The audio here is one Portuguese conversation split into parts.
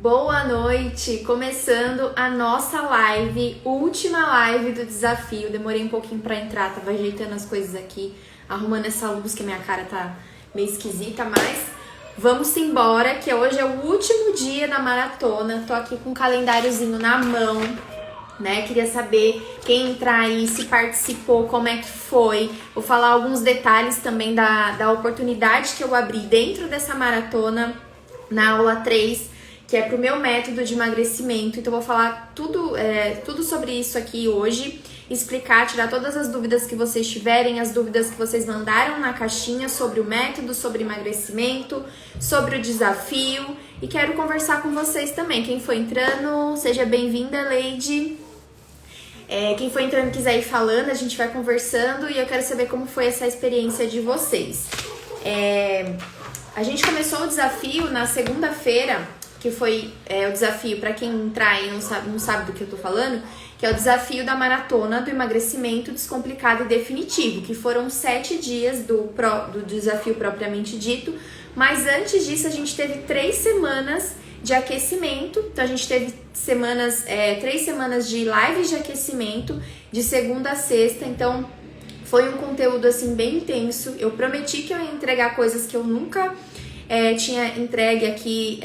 Boa noite! Começando a nossa live, última live do desafio. Demorei um pouquinho pra entrar, tava ajeitando as coisas aqui, arrumando essa luz que a minha cara tá meio esquisita, mas vamos embora, que hoje é o último dia da maratona. Tô aqui com um calendáriozinho na mão, né? Queria saber quem entrar aí, se participou, como é que foi. Vou falar alguns detalhes também da oportunidade que eu abri dentro dessa maratona na aula 3, que é pro meu método de emagrecimento. Então, vou falar tudo sobre isso aqui hoje, explicar, tirar todas as dúvidas que vocês tiverem, as dúvidas que vocês mandaram na caixinha sobre o método, sobre emagrecimento, sobre o desafio. E quero conversar com vocês também. Quem for entrando, seja bem-vinda, Leide. Quem for entrando quiser ir falando, a gente vai conversando e eu quero saber como foi essa experiência de vocês. A gente começou o desafio na segunda-feira, que foi o desafio, para quem entrar e não sabe do que eu tô falando, que é o desafio da maratona do emagrecimento descomplicado e definitivo, que foram 7 dias do desafio propriamente dito, mas antes disso a gente teve 3 semanas de aquecimento. Então a gente teve 3 semanas de lives de aquecimento, de segunda a sexta. Então foi um conteúdo assim bem intenso. Eu prometi que eu ia entregar coisas que eu nunca tinha entregue aqui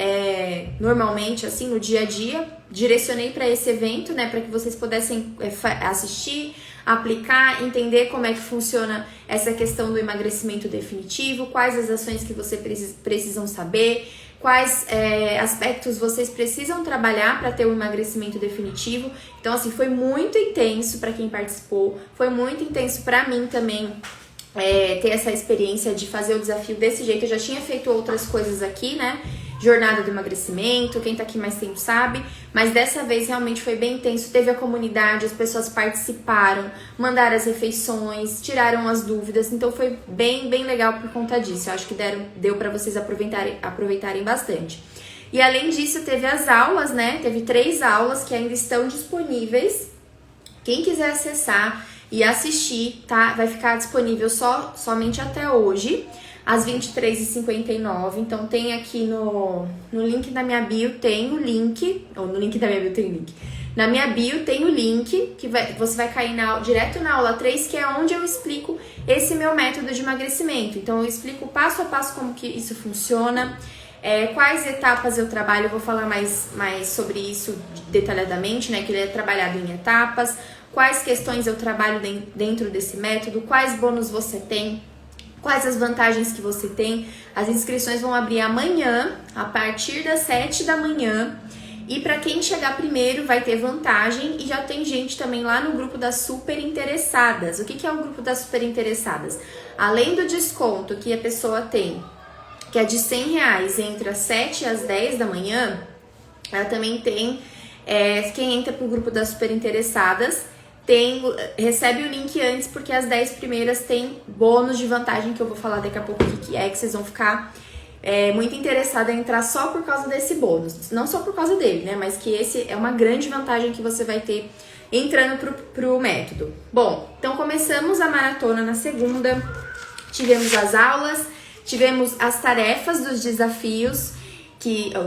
normalmente, assim, no dia a dia. Direcionei para esse evento, né, para que vocês pudessem assistir, aplicar, entender como é que funciona essa questão do emagrecimento definitivo, quais as ações que vocês precisam saber, quais aspectos vocês precisam trabalhar para ter um emagrecimento definitivo. Então, assim, foi muito intenso para quem participou, foi muito intenso para mim também, ter essa experiência de fazer o desafio desse jeito. Eu já tinha feito outras coisas aqui, né? Jornada do emagrecimento, quem tá aqui mais tempo sabe, mas dessa vez realmente foi bem intenso. Teve a comunidade, as pessoas participaram, mandaram as refeições, tiraram as dúvidas, então foi bem legal por conta disso. Eu acho que deu para vocês aproveitarem bastante. E além disso, teve as aulas, né? Teve 3 aulas que ainda estão disponíveis. Quem quiser acessar e assistir, tá? Vai ficar disponível somente até hoje, às 23h59. Então tem aqui no link da minha bio, tem o link, ou no link da minha bio tem o link. Na minha bio tem o link, que você vai cair direto na aula 3, que é onde eu explico esse meu método de emagrecimento. Então eu explico passo a passo como que isso funciona, quais etapas eu trabalho. Eu vou falar mais sobre isso detalhadamente, né? Que ele é trabalhado em etapas. Quais questões eu trabalho dentro desse método, quais bônus você tem, quais as vantagens que você tem. As inscrições vão abrir amanhã, a partir das 7 da manhã. E para quem chegar primeiro vai ter vantagem, e já tem gente também lá no grupo das super interessadas. O que é o grupo das super interessadas? Além do desconto que a pessoa tem, que é de R$100 entre as 7 e as 10 da manhã, ela também tem, quem entra pro grupo das super interessadas, recebe o link antes, porque as 10 primeiras tem bônus de vantagem, que eu vou falar daqui a pouco o que é, que vocês vão ficar muito interessados em entrar só por causa desse bônus. Não só por causa dele, né? Mas que esse é uma grande vantagem que você vai ter entrando pro método. Bom, então começamos a maratona na segunda, tivemos as aulas, tivemos as tarefas dos desafios,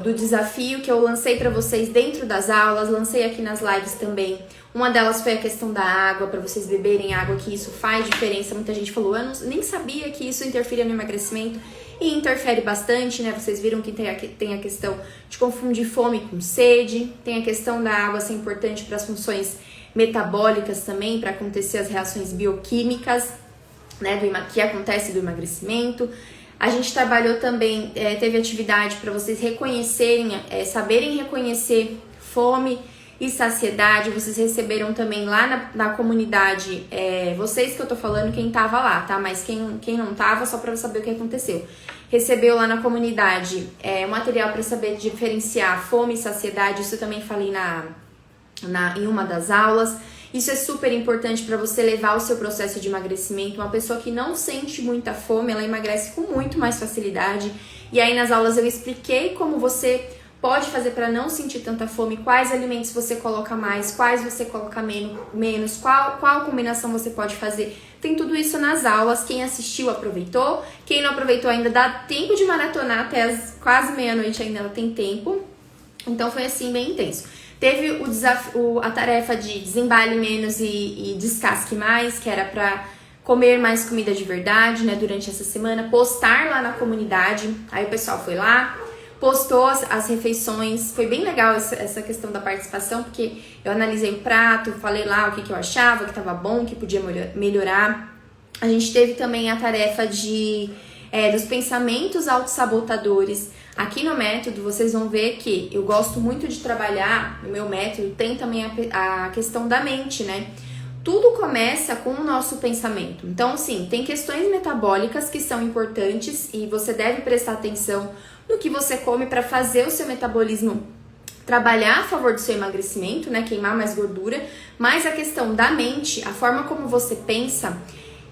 do desafio que eu lancei para vocês dentro das aulas, lancei aqui nas lives também. Uma delas foi a questão da água, para vocês beberem água, que isso faz diferença. Muita gente falou, eu nem sabia que isso interferia no emagrecimento, e interfere bastante, né? Vocês viram que tem a questão de confundir fome com sede, tem a questão da água ser importante para as funções metabólicas também, para acontecer as reações bioquímicas, né, que acontece do emagrecimento. A gente trabalhou também, teve atividade para vocês reconhecerem, saberem reconhecer fome e saciedade. Vocês receberam também lá na comunidade, vocês que eu tô falando, quem tava lá, tá? Mas quem não tava, só pra saber o que aconteceu. Recebeu lá na comunidade um material para saber diferenciar fome e saciedade. Isso eu também falei em uma das aulas. Isso é super importante para você levar o seu processo de emagrecimento. Uma pessoa que não sente muita fome, ela emagrece com muito mais facilidade. E aí nas aulas eu expliquei como você pode fazer para não sentir tanta fome, quais alimentos você coloca mais, quais você coloca menos, qual combinação você pode fazer. Tem tudo isso nas aulas. Quem assistiu aproveitou, quem não aproveitou ainda dá tempo de maratonar até quase meia-noite, ainda tem tempo. Então foi assim bem intenso. Teve o desafio, a tarefa de desembale menos e descasque mais, que era pra comer mais comida de verdade, né, durante essa semana, postar lá na comunidade. Aí o pessoal foi lá, postou as refeições. Foi bem legal essa questão da participação, porque eu analisei o prato, falei lá o que eu achava, que tava bom, que podia melhorar. A gente teve também a tarefa dos pensamentos autossabotadores. Aqui no método, vocês vão ver que eu gosto muito de trabalhar, no meu método, tem também a questão da mente, né? Tudo começa com o nosso pensamento. Então, sim, tem questões metabólicas que são importantes e você deve prestar atenção no que você come para fazer o seu metabolismo trabalhar a favor do seu emagrecimento, né? Queimar mais gordura. Mas a questão da mente, a forma como você pensa,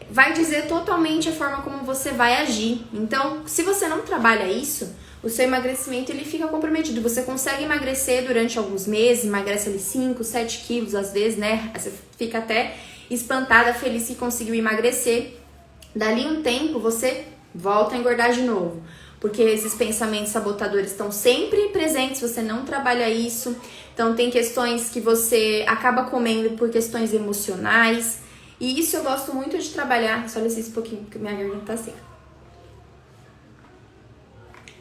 vai dizer totalmente a forma como você vai agir. Então, se você não trabalha isso, o seu emagrecimento ele fica comprometido. Você consegue emagrecer durante alguns meses, emagrece ali 5, 7 quilos às vezes, né? Você fica até espantada, feliz que conseguiu emagrecer. Dali um tempo, você volta a engordar de novo. Porque esses pensamentos sabotadores estão sempre presentes, você não trabalha isso. Então, tem questões que você acaba comendo por questões emocionais. E isso eu gosto muito de trabalhar. Só olha esse pouquinho, porque minha garganta tá seca.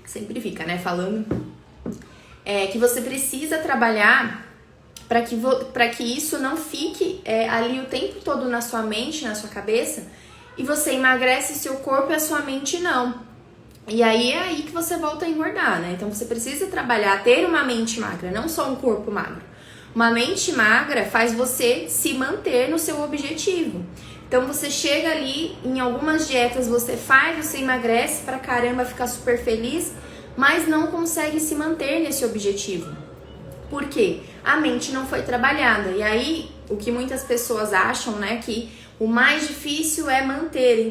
Sempre fica, né, falando. Que você precisa trabalhar para que isso não fique ali o tempo todo na sua mente, na sua cabeça, e você emagrece seu corpo e a sua mente não. E aí é aí que você volta a engordar, né? Então você precisa trabalhar, ter uma mente magra, não só um corpo magro. Uma mente magra faz você se manter no seu objetivo. Então você chega ali, em algumas dietas você emagrece pra caramba, fica super feliz, mas não consegue se manter nesse objetivo. Por quê? A mente não foi trabalhada. E aí, o que muitas pessoas acham, né, que o mais difícil é manter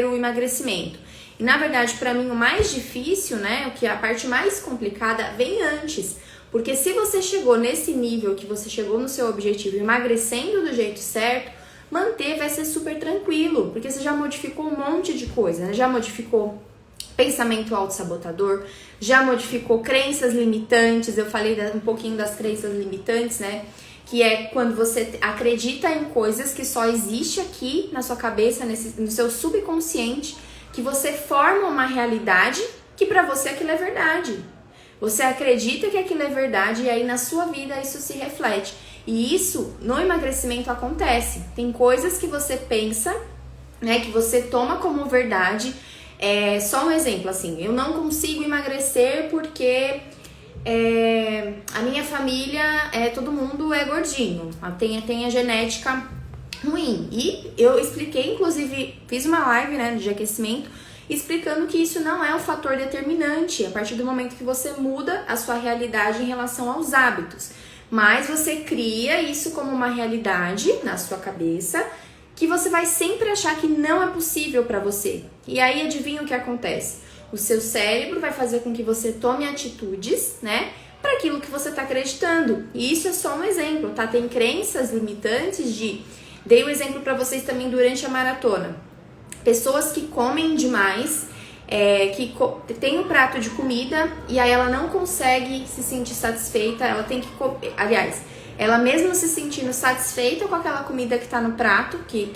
o emagrecimento. E na verdade, pra mim, o mais difícil, né, a parte mais complicada vem antes. Porque se você chegou nesse nível, que você chegou no seu objetivo emagrecendo do jeito certo, manter vai ser super tranquilo, porque você já modificou um monte de coisa, né? Já modificou pensamento autossabotador, já modificou crenças limitantes. Eu falei um pouquinho das crenças limitantes, né? Que é quando você acredita em coisas que só existe aqui na sua cabeça, no seu subconsciente, que você forma uma realidade que pra você aquilo é verdade. Você acredita que aquilo é verdade e aí na sua vida isso se reflete. E isso no emagrecimento acontece. Tem coisas que você pensa, né, que você toma como verdade. Só um exemplo, assim, eu não consigo emagrecer porque a minha família, todo mundo é gordinho, tem a genética ruim. E eu expliquei, inclusive, fiz uma live, né, de aquecimento, explicando que isso não é o fator determinante a partir do momento que você muda a sua realidade em relação aos hábitos. Mas você cria isso como uma realidade na sua cabeça que você vai sempre achar que não é possível para você. E aí adivinha o que acontece? O seu cérebro vai fazer com que você tome atitudes, né, para aquilo que você está acreditando. E isso é só um exemplo, tá? Tem crenças limitantes Dei o exemplo para vocês também durante a maratona. Pessoas que comem demais, que tem um prato de comida e aí ela não consegue se sentir satisfeita, ela tem que comer. Aliás, ela mesmo se sentindo satisfeita com aquela comida que tá no prato, que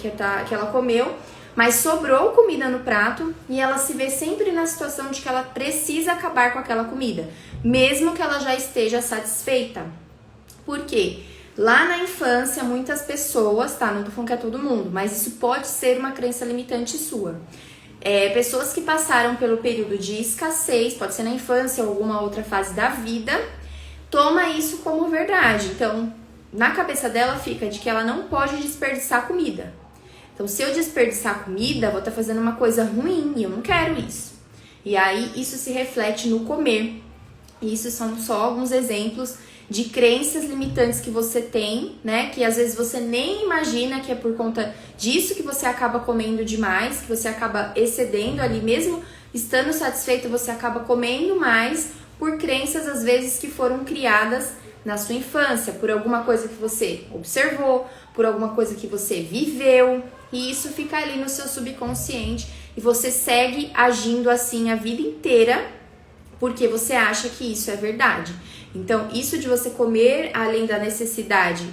ela comeu, mas sobrou comida no prato e ela se vê sempre na situação de que ela precisa acabar com aquela comida, mesmo que ela já esteja satisfeita. Por quê? Lá na infância, muitas pessoas, tá? Não tô falando que é todo mundo, mas isso pode ser uma crença limitante sua. Pessoas que passaram pelo período de escassez, pode ser na infância ou alguma outra fase da vida, toma isso como verdade. Então, na cabeça dela fica de que ela não pode desperdiçar comida. Então, se eu desperdiçar comida, vou estar fazendo uma coisa ruim e eu não quero isso. E aí, isso se reflete no comer. E isso são só alguns exemplos de crenças limitantes que você tem, né? Que às vezes você nem imagina que é por conta disso que você acaba comendo demais, que você acaba excedendo ali, mesmo estando satisfeito, você acaba comendo mais por crenças às vezes que foram criadas na sua infância, por alguma coisa que você observou, por alguma coisa que você viveu, e isso fica ali no seu subconsciente e você segue agindo assim a vida inteira porque você acha que isso é verdade. Então, isso de você comer além da necessidade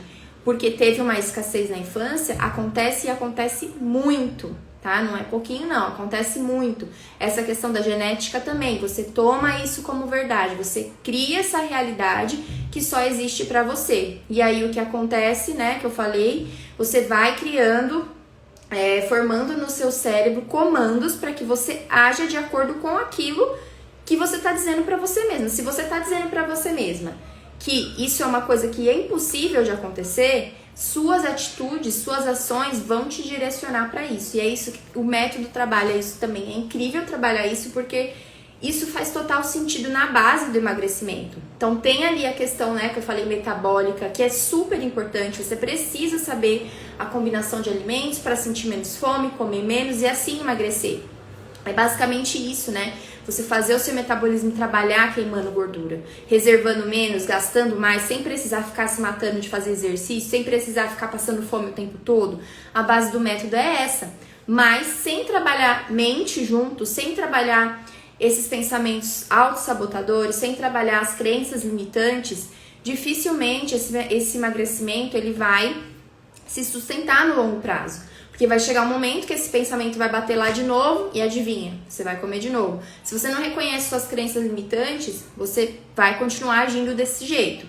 porque teve uma escassez na infância, acontece e acontece muito, tá? Não é pouquinho não, acontece muito. Essa questão da genética também, você toma isso como verdade, você cria essa realidade que só existe pra você. E aí o que acontece, né, que eu falei, você vai criando, formando no seu cérebro comandos para que você haja de acordo com aquilo que você tá dizendo pra você mesma. Se você tá dizendo pra você mesma que isso é uma coisa que é impossível de acontecer, suas atitudes, suas ações vão te direcionar para isso. E é isso que o método trabalha isso também. É incrível trabalhar isso porque isso faz total sentido na base do emagrecimento. Então tem ali a questão, né, que eu falei metabólica, que é super importante. Você precisa saber a combinação de alimentos para sentir menos fome, comer menos e assim emagrecer. É basicamente isso, né? Você fazer o seu metabolismo trabalhar queimando gordura, reservando menos, gastando mais, sem precisar ficar se matando de fazer exercício, sem precisar ficar passando fome o tempo todo. A base do método é essa. Mas sem trabalhar mente junto, sem trabalhar esses pensamentos autossabotadores, sem trabalhar as crenças limitantes, dificilmente esse emagrecimento ele vai se sustentar no longo prazo. Porque vai chegar um momento que esse pensamento vai bater lá de novo e adivinha, você vai comer de novo. Se você não reconhece suas crenças limitantes, você vai continuar agindo desse jeito.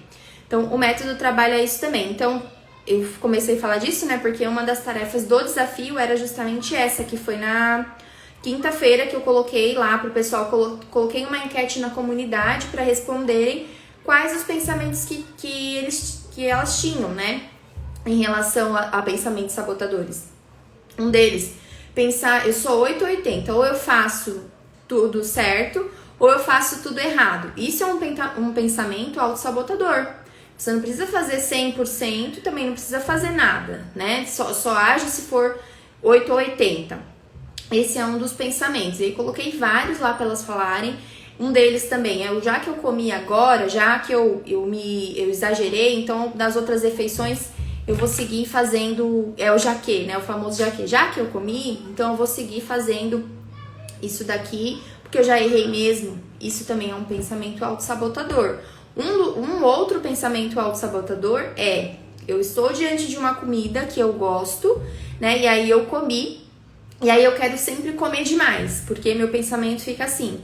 Então, o método trabalha isso também. Então, eu comecei a falar disso, né? Porque uma das tarefas do desafio era justamente essa, que foi na quinta-feira que eu coloquei lá pro pessoal, coloquei uma enquete na comunidade para responderem quais os pensamentos que elas tinham, né? Em relação a pensamentos sabotadores. Um deles, pensar, eu sou 8 ou 80, ou eu faço tudo certo, ou eu faço tudo errado. Isso é um pensamento autossabotador. Você não precisa fazer 100%, também não precisa fazer nada, né? Só age se for 8 ou 80. Esse é um dos pensamentos. E aí coloquei vários lá para elas falarem. Um deles também é, já que eu comi agora, já que eu exagerei, então das outras refeições eu vou seguir fazendo, o jaquê, né, o famoso jaquê. Já que eu comi, então eu vou seguir fazendo isso daqui, porque eu já errei mesmo. Isso também é um pensamento autossabotador. Um outro pensamento autossabotador é, eu estou diante de uma comida que eu gosto, né, e aí eu comi, e aí eu quero sempre comer demais, porque meu pensamento fica assim,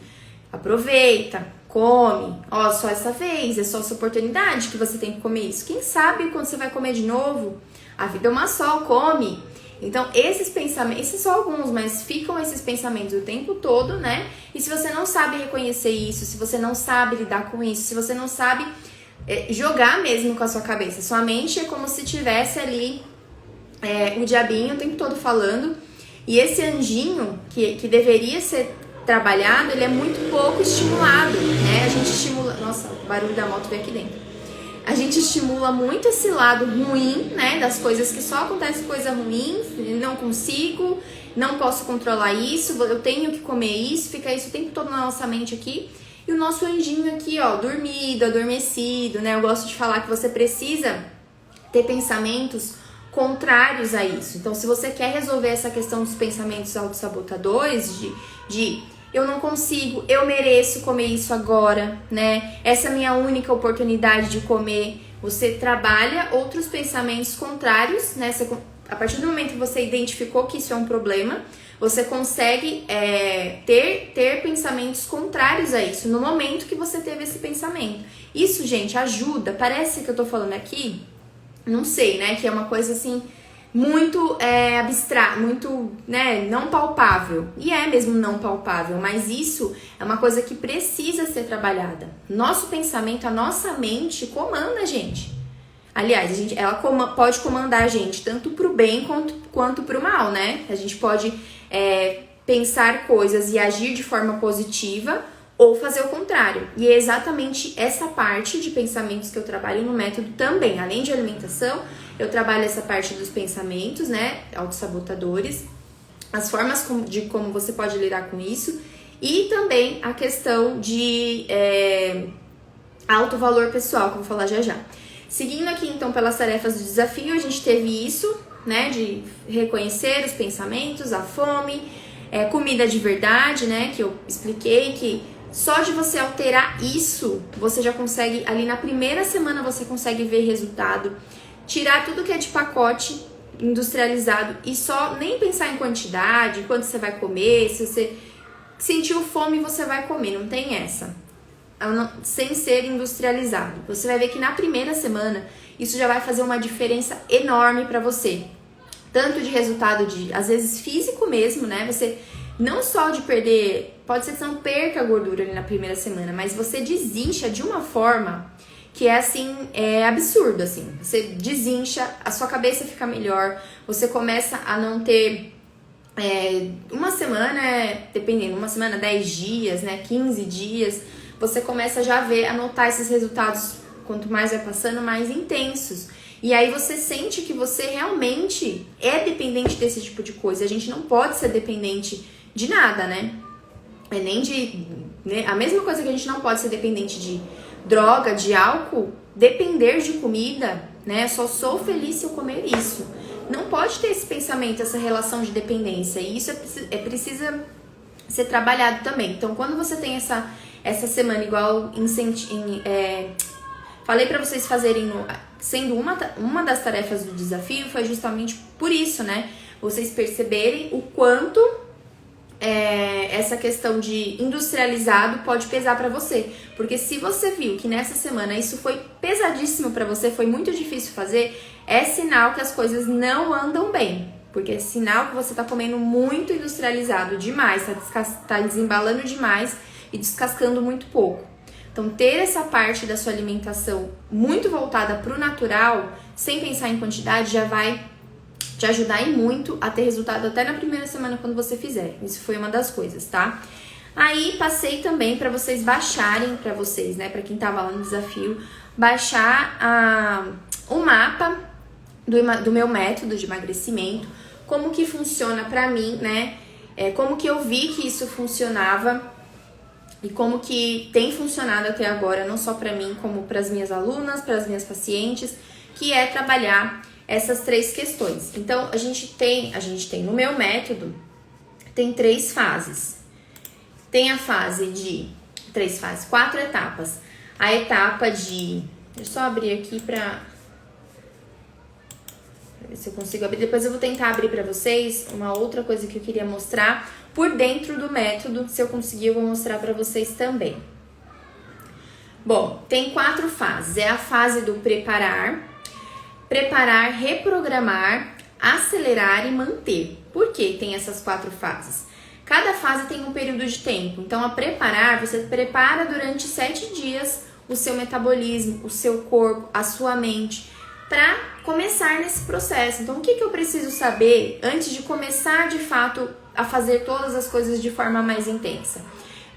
aproveita, come, ó, só essa vez, é só essa oportunidade que você tem que comer isso. Quem sabe quando você vai comer de novo? A vida é uma só, come. Então, esses pensamentos, esses são alguns, mas ficam esses pensamentos o tempo todo, né? E se você não sabe reconhecer isso, se você não sabe lidar com isso, se você não sabe jogar mesmo com a sua cabeça, sua mente é como se tivesse ali o diabinho o tempo todo falando, e esse anjinho, que deveria ser trabalhado, ele é muito pouco estimulado, né? A gente estimula... Nossa, o barulho da moto veio aqui dentro. A gente estimula muito esse lado ruim, né? Das coisas que só acontece coisa ruim, não consigo, não posso controlar isso, eu tenho que comer isso, fica isso o tempo todo na nossa mente aqui. E o nosso anjinho aqui, ó, dormido, adormecido, né? Eu gosto de falar que você precisa ter pensamentos contrários a isso. Então, se você quer resolver essa questão dos pensamentos autossabotadores, de eu não consigo, eu mereço comer isso agora, né? Essa é a minha única oportunidade de comer. Você trabalha outros pensamentos contrários, né? A partir do momento que você identificou que isso é um problema, você consegue ter pensamentos contrários a isso, no momento que você teve esse pensamento. Isso, gente, ajuda. Parece que eu tô falando aqui, não sei, né? Que é uma coisa assim... muito abstrato, muito, né, não palpável. E é mesmo não palpável, mas isso é uma coisa que precisa ser trabalhada. Nosso pensamento, a nossa mente comanda a gente. Aliás, ela pode comandar a gente tanto pro bem quanto pro mal, né? A gente pode pensar coisas e agir de forma positiva ou fazer o contrário. E é exatamente essa parte de pensamentos que eu trabalho no método também. Além de alimentação, eu trabalho essa parte dos pensamentos, né, autossabotadores, as formas de como você pode lidar com isso e também a questão de alto valor pessoal, que eu vou falar já já. Seguindo aqui, então, pelas tarefas do desafio, a gente teve isso, né, de reconhecer os pensamentos, a fome, comida de verdade, né, que eu expliquei que Só de você alterar isso, você já consegue, ali na primeira semana você consegue ver resultado, tirar tudo que é de pacote industrializado e só nem pensar em quantidade, quanto você vai comer, se você sentiu fome você vai comer, não tem essa. Sem ser industrializado. Você vai ver que na primeira semana isso já vai fazer uma diferença enorme para você. Tanto de resultado de, às vezes, físico mesmo, né? Você não só de perder, pode ser que você não perca a gordura ali na primeira semana, mas você desincha de uma forma que é assim, é absurdo, assim. Você desincha, a sua cabeça fica melhor, você começa a não ter uma semana, dependendo, uma semana, 10 dias, né? 15 dias, você começa já a ver, a notar esses resultados, quanto mais vai passando, mais intensos. E aí você sente que você realmente é dependente desse tipo de coisa. A gente não pode ser dependente de nada, né? Nem de... Né? A mesma coisa que a gente não pode ser dependente de droga, de álcool, depender de comida, né? Só sou feliz se eu comer isso. Não pode ter esse pensamento, essa relação de dependência. E isso precisa ser trabalhado também. Então, quando você tem essa semana igual falei pra vocês fazerem, sendo uma das tarefas do desafio, foi justamente por isso, né? Vocês perceberem o quanto essa questão de industrializado pode pesar pra você. Porque se você viu que nessa semana isso foi pesadíssimo pra você, foi muito difícil fazer, é sinal que as coisas não andam bem. Porque é sinal que você tá comendo muito industrializado demais, tá desembalando demais e descascando muito pouco. Então, ter essa parte da sua alimentação muito voltada para o natural, sem pensar em quantidade, já vai te ajudar e muito a ter resultado até na primeira semana quando você fizer. Isso foi uma das coisas, tá? Aí, passei também para vocês baixarem, para vocês, né? Para quem tava lá no desafio, baixar o mapa do meu método de emagrecimento, como que funciona para mim, né? Como que eu vi que isso funcionava e como que tem funcionado até agora, não só para mim, como para as minhas alunas, para as minhas pacientes, que é trabalhar essas 3 questões. Então, a gente tem no meu método, tem 3 fases. Tem a fase de 3 fases, 4 etapas. A etapa de... Deixa eu só abrir aqui pra ver se eu consigo abrir. Depois eu vou tentar abrir pra vocês uma outra coisa que eu queria mostrar por dentro do método. Se eu conseguir, eu vou mostrar pra vocês também. Bom, tem 4 fases. É a fase do preparar, reprogramar, acelerar e manter. Por que tem essas 4 fases? Cada fase tem um período de tempo. Então, a preparar, você prepara durante 7 dias o seu metabolismo, o seu corpo, a sua mente, para começar nesse processo. Então, o que eu preciso saber antes de começar, de fato, a fazer todas as coisas de forma mais intensa?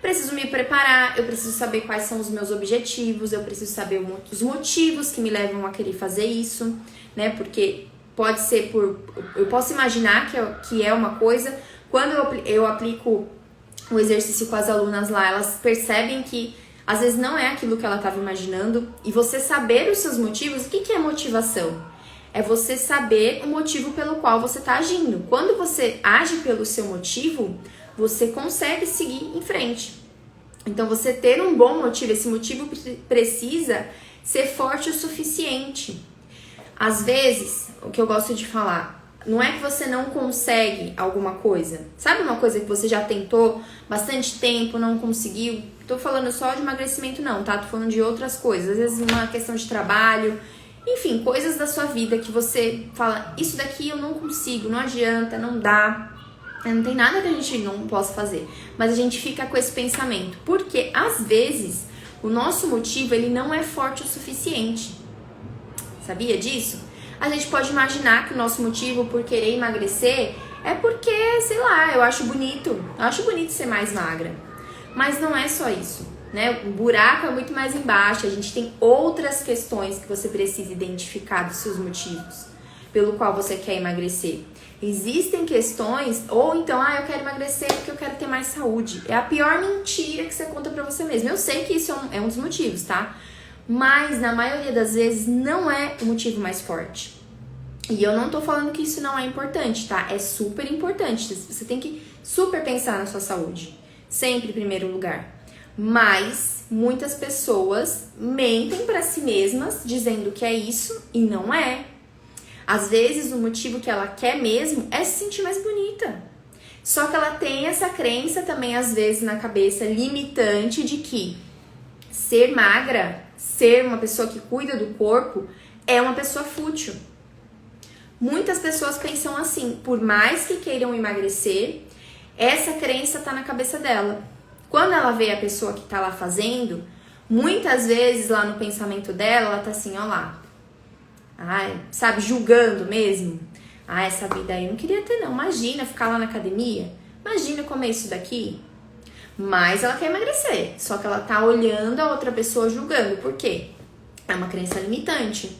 Preciso me preparar, eu preciso saber quais são os meus objetivos, eu preciso saber os motivos que me levam a querer fazer isso, né? Porque pode ser eu posso imaginar que é uma coisa. Quando eu aplico o exercício com as alunas lá, elas percebem que às vezes não é aquilo que ela estava imaginando. E você saber os seus motivos, o que é motivação? É você saber o motivo pelo qual você está agindo. Quando você age pelo seu motivo, você consegue seguir em frente. Então, você ter um bom motivo, esse motivo precisa ser forte o suficiente. Às vezes, o que eu gosto de falar, não é que você não consegue alguma coisa. Sabe uma coisa que você já tentou bastante tempo, não conseguiu? Tô falando só de emagrecimento não, tá? Tô falando de outras coisas. Às vezes uma questão de trabalho, enfim, coisas da sua vida que você fala, isso daqui eu não consigo, não adianta, não dá. Não tem nada que a gente não possa fazer. Mas a gente fica com esse pensamento. Porque, às vezes, o nosso motivo, ele não é forte o suficiente. Sabia disso? A gente pode imaginar que o nosso motivo por querer emagrecer é porque, sei lá, eu acho bonito ser mais magra. Mas não é só isso, né? O buraco é muito mais embaixo. A gente tem outras questões que você precisa identificar dos seus motivos pelo qual você quer emagrecer. Existem questões, ou então, eu quero emagrecer porque eu quero ter mais saúde. É a pior mentira que você conta pra você mesmo. Eu sei que isso é um dos motivos, tá? Mas, na maioria das vezes, não é o motivo mais forte. E eu não tô falando que isso não é importante, tá? É super importante. Você tem que super pensar na sua saúde. Sempre em primeiro lugar. Mas muitas pessoas mentem para si mesmas dizendo que é isso e não é. Às vezes o motivo que ela quer mesmo é se sentir mais bonita. Só que ela tem essa crença também às vezes na cabeça limitante de que ser magra, ser uma pessoa que cuida do corpo é uma pessoa fútil. Muitas pessoas pensam assim, por mais que queiram emagrecer, essa crença tá na cabeça dela. Quando ela vê a pessoa que tá lá fazendo, muitas vezes lá no pensamento dela, ela tá assim, ó lá, ai, sabe, julgando mesmo. Ah, essa vida aí eu não queria ter não, imagina ficar lá na academia, imagina comer isso daqui. Mas ela quer emagrecer, só que ela tá olhando a outra pessoa julgando, por quê? É uma crença limitante.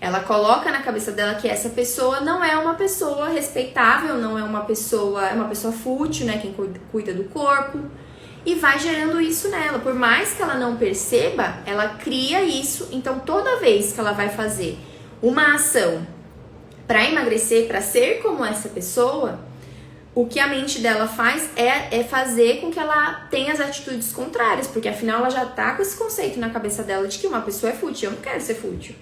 Ela coloca na cabeça dela que essa pessoa não é uma pessoa respeitável, não é uma pessoa fútil, né, quem cuida do corpo. E vai gerando isso nela. Por mais que ela não perceba, ela cria isso. Então, toda vez que ela vai fazer uma ação para emagrecer, para ser como essa pessoa, o que a mente dela faz é fazer com que ela tenha as atitudes contrárias. Porque, afinal, ela já tá com esse conceito na cabeça dela de que uma pessoa é fútil. Eu não quero ser fútil.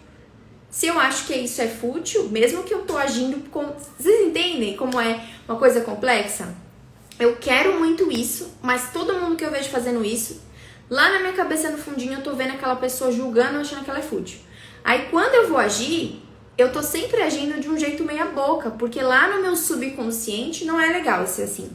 Se eu acho que isso é fútil, mesmo que eu tô agindo com... Vocês entendem como é uma coisa complexa? Eu quero muito isso, mas todo mundo que eu vejo fazendo isso, lá na minha cabeça, no fundinho, eu tô vendo aquela pessoa julgando, achando que ela é fútil. Aí, quando eu vou agir, eu tô sempre agindo de um jeito meia boca, porque lá no meu subconsciente não é legal ser assim.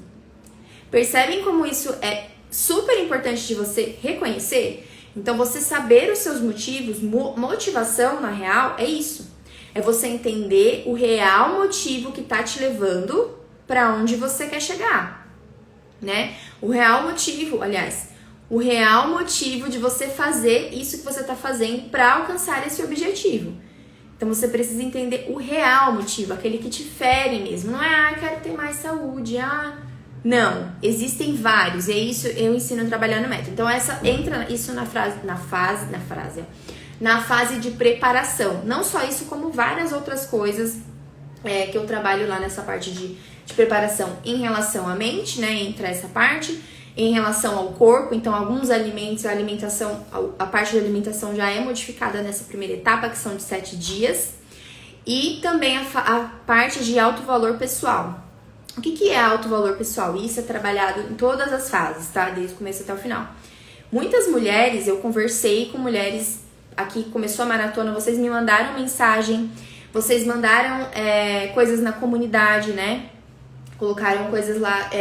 Percebem como isso é super importante de você reconhecer? Então, você saber os seus motivos, motivação, na real, é isso. É você entender o real motivo que tá te levando para onde você quer chegar. Né? O real motivo de você fazer isso que você tá fazendo para alcançar esse objetivo. Então você precisa entender o real motivo, aquele que te fere mesmo. Não é, quero ter mais saúde, não, existem vários, e é isso eu ensino a trabalhar no método. Então entra isso na fase de preparação. Não só isso, como várias outras coisas que eu trabalho lá nessa parte de preparação em relação à mente, né? Entra essa parte, em relação ao corpo. Então, alguns alimentos, a parte da alimentação já é modificada nessa primeira etapa, que são de 7 dias. E também a parte de alto valor pessoal. O que é alto valor pessoal? Isso é trabalhado em todas as fases, tá? Desde o começo até o final. Muitas mulheres, eu conversei com mulheres aqui, começou a maratona, vocês me mandaram mensagem, vocês mandaram coisas na comunidade, né? Colocaram coisas lá,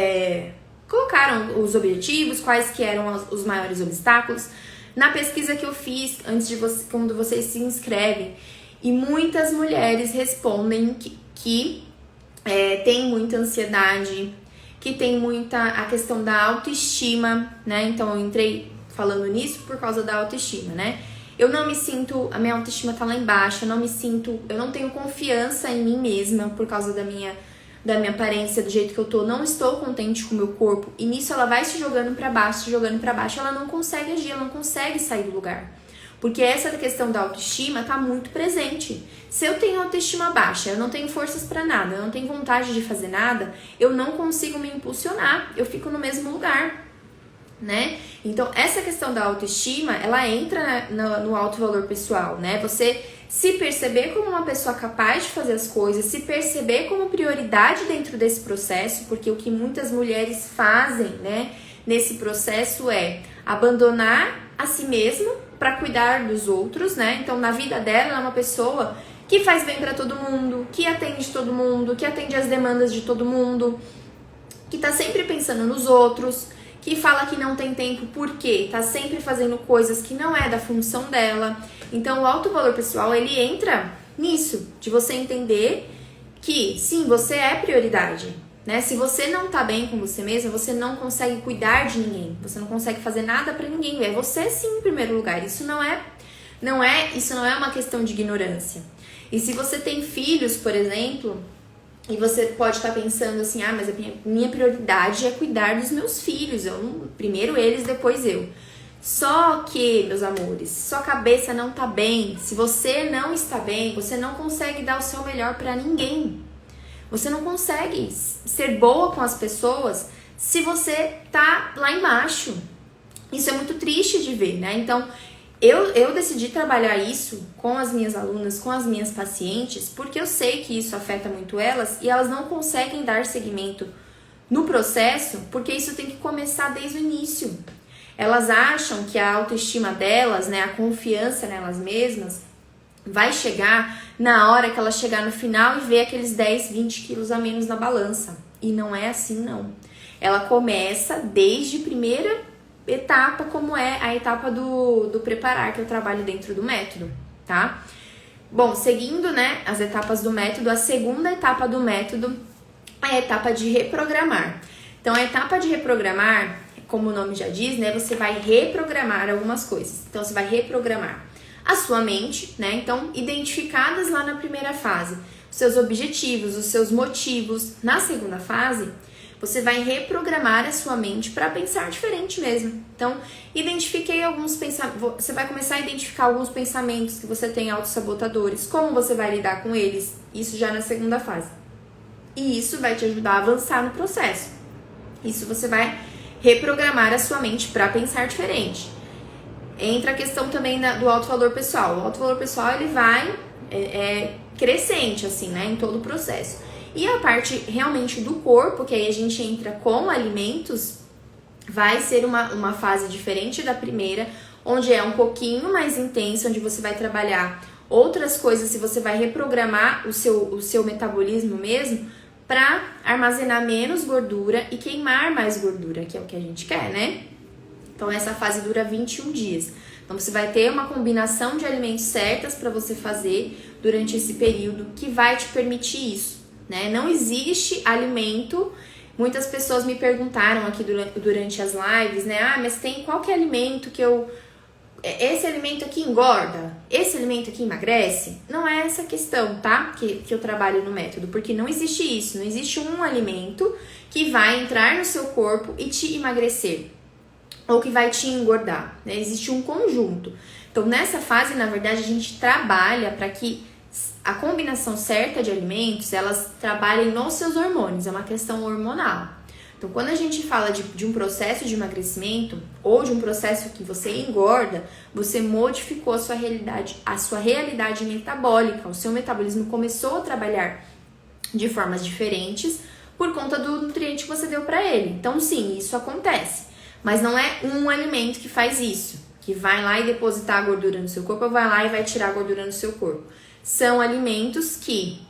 colocaram os objetivos, quais que eram os maiores obstáculos. Na pesquisa que eu fiz, quando vocês se inscrevem, e muitas mulheres respondem que tem muita ansiedade, que tem muita a questão da autoestima, né? Então eu entrei falando nisso por causa da autoestima, né? Eu não me sinto, a minha autoestima tá lá embaixo, eu não tenho confiança em mim mesma por causa da minha aparência, do jeito que eu tô, não estou contente com o meu corpo. E nisso ela vai se jogando pra baixo, ela não consegue agir, ela não consegue sair do lugar. Porque essa questão da autoestima tá muito presente. Se eu tenho autoestima baixa, eu não tenho forças pra nada, eu não tenho vontade de fazer nada, eu não consigo me impulsionar, eu fico no mesmo lugar, né? Então, essa questão da autoestima, ela entra no alto valor pessoal, né? Você se perceber como uma pessoa capaz de fazer as coisas, se perceber como prioridade dentro desse processo, porque o que muitas mulheres fazem, né, nesse processo é abandonar a si mesma para cuidar dos outros, né? Então, na vida dela, ela é uma pessoa que faz bem para todo mundo, que atende todo mundo, que atende as demandas de todo mundo, que tá sempre pensando nos outros, que fala que não tem tempo porque tá sempre fazendo coisas que não é da função dela. Então, o alto valor pessoal, ele entra nisso, de você entender que, sim, você é prioridade, né? Se você não tá bem com você mesma, você não consegue cuidar de ninguém, você não consegue fazer nada pra ninguém, é você sim em primeiro lugar. Isso não é uma questão de ignorância. E se você tem filhos, por exemplo, e você pode estar pensando assim, mas a minha prioridade é cuidar dos meus filhos, primeiro eles, depois eu. Só que, meus amores, sua cabeça não tá bem. Se você não está bem, você não consegue dar o seu melhor pra ninguém. Você não consegue ser boa com as pessoas se você tá lá embaixo. Isso é muito triste de ver, né? Então, eu decidi trabalhar isso com as minhas alunas, com as minhas pacientes, porque eu sei que isso afeta muito elas e elas não conseguem dar seguimento no processo, porque isso tem que começar desde o início. Elas acham que a autoestima delas, né, a confiança nelas mesmas, vai chegar na hora que ela chegar no final e ver aqueles 10, 20 quilos a menos na balança. E não é assim, não. Ela começa desde a primeira etapa, como é a etapa do preparar, que eu trabalho dentro do método, tá? Bom, seguindo, né, as etapas do método, a segunda etapa do método é a etapa de reprogramar. Então, a etapa de reprogramar, como o nome já diz, né, você vai reprogramar algumas coisas. Então, você vai reprogramar a sua mente, né? Então, identificadas lá na primeira fase, os seus objetivos, os seus motivos. Na segunda fase, você vai reprogramar a sua mente para pensar diferente mesmo. Então, identifiquei alguns pensamentos. Você vai começar a identificar alguns pensamentos que você tem autossabotadores. Como você vai lidar com eles? Isso já na segunda fase. E isso vai te ajudar a avançar no processo. Isso você vai reprogramar a sua mente para pensar diferente. Entra a questão também do alto valor pessoal. O alto valor pessoal, ele vai crescente, assim, né, em todo o processo. E a parte realmente do corpo, que aí a gente entra com alimentos, vai ser uma fase diferente da primeira, onde é um pouquinho mais intenso, onde você vai trabalhar outras coisas, se você vai reprogramar o seu metabolismo mesmo, para armazenar menos gordura e queimar mais gordura, que é o que a gente quer, né? Então, essa fase dura 21 dias. Então, você vai ter uma combinação de alimentos certas para você fazer durante esse período que vai te permitir isso, né? Não existe alimento. Muitas pessoas me perguntaram aqui durante as lives, né? Ah, mas qual que é alimento que esse alimento aqui engorda? Esse alimento aqui emagrece? Não é essa questão, tá? Que eu trabalho no método, porque não existe isso. Não existe um alimento que vai entrar no seu corpo e te emagrecer, ou que vai te engordar, né? Existe um conjunto. Então, nessa fase, na verdade, a gente trabalha para que a combinação certa de alimentos, elas trabalhem nos seus hormônios, é uma questão hormonal. Então, quando a gente fala de um processo de emagrecimento ou de um processo que você engorda, você modificou a sua realidade metabólica, o seu metabolismo começou a trabalhar de formas diferentes por conta do nutriente que você deu para ele. Então, sim, isso acontece. Mas não é um alimento que faz isso, que vai lá e depositar a gordura no seu corpo, ou vai lá e vai tirar a gordura no seu corpo. São alimentos que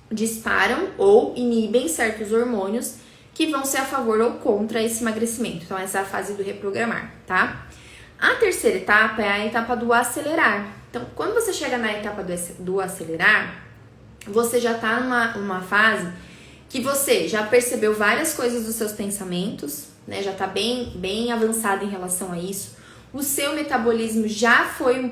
disparam ou inibem certos hormônios que vão ser a favor ou contra esse emagrecimento. Então, essa é a fase do reprogramar, tá? A terceira etapa é a etapa do acelerar. Então, quando você chega na etapa do acelerar, você já tá numa fase que você já percebeu várias coisas dos seus pensamentos, né? Já tá bem avançado em relação a isso. O seu metabolismo já foi,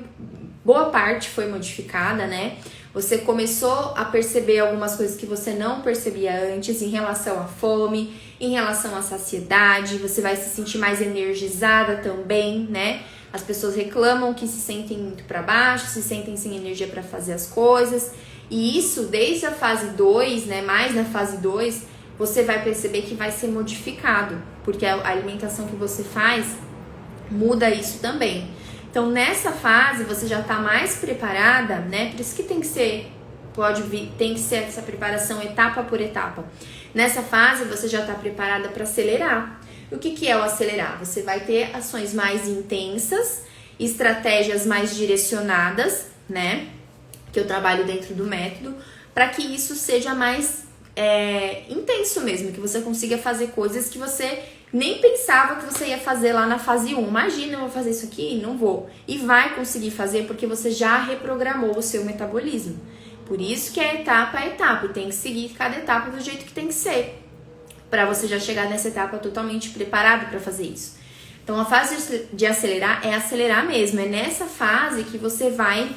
boa parte foi modificada, né? Você começou a perceber algumas coisas que você não percebia antes em relação à fome, em relação à saciedade. Você vai se sentir mais energizada também, né? As pessoas reclamam que se sentem muito para baixo, se sentem sem energia para fazer as coisas. E isso, desde a fase 2, né? Mais na fase 2, você vai perceber que vai ser modificado, porque a alimentação que você faz muda isso também. Então, nessa fase, você já está mais preparada, né? Por isso que tem que ser essa preparação etapa por etapa. Nessa fase, você já está preparada para acelerar. E o que é o acelerar? Você vai ter ações mais intensas, estratégias mais direcionadas, né? Que eu trabalho dentro do método, para que isso seja mais intenso mesmo, que você consiga fazer coisas que você nem pensava que você ia fazer lá na fase 1. Imagina, eu vou fazer isso aqui? Não vou. E vai conseguir fazer porque você já reprogramou o seu metabolismo. Por isso que é etapa a etapa, e tem que seguir cada etapa do jeito que tem que ser, para você já chegar nessa etapa totalmente preparado para fazer isso. Então, a fase de acelerar é acelerar mesmo, é nessa fase que você vai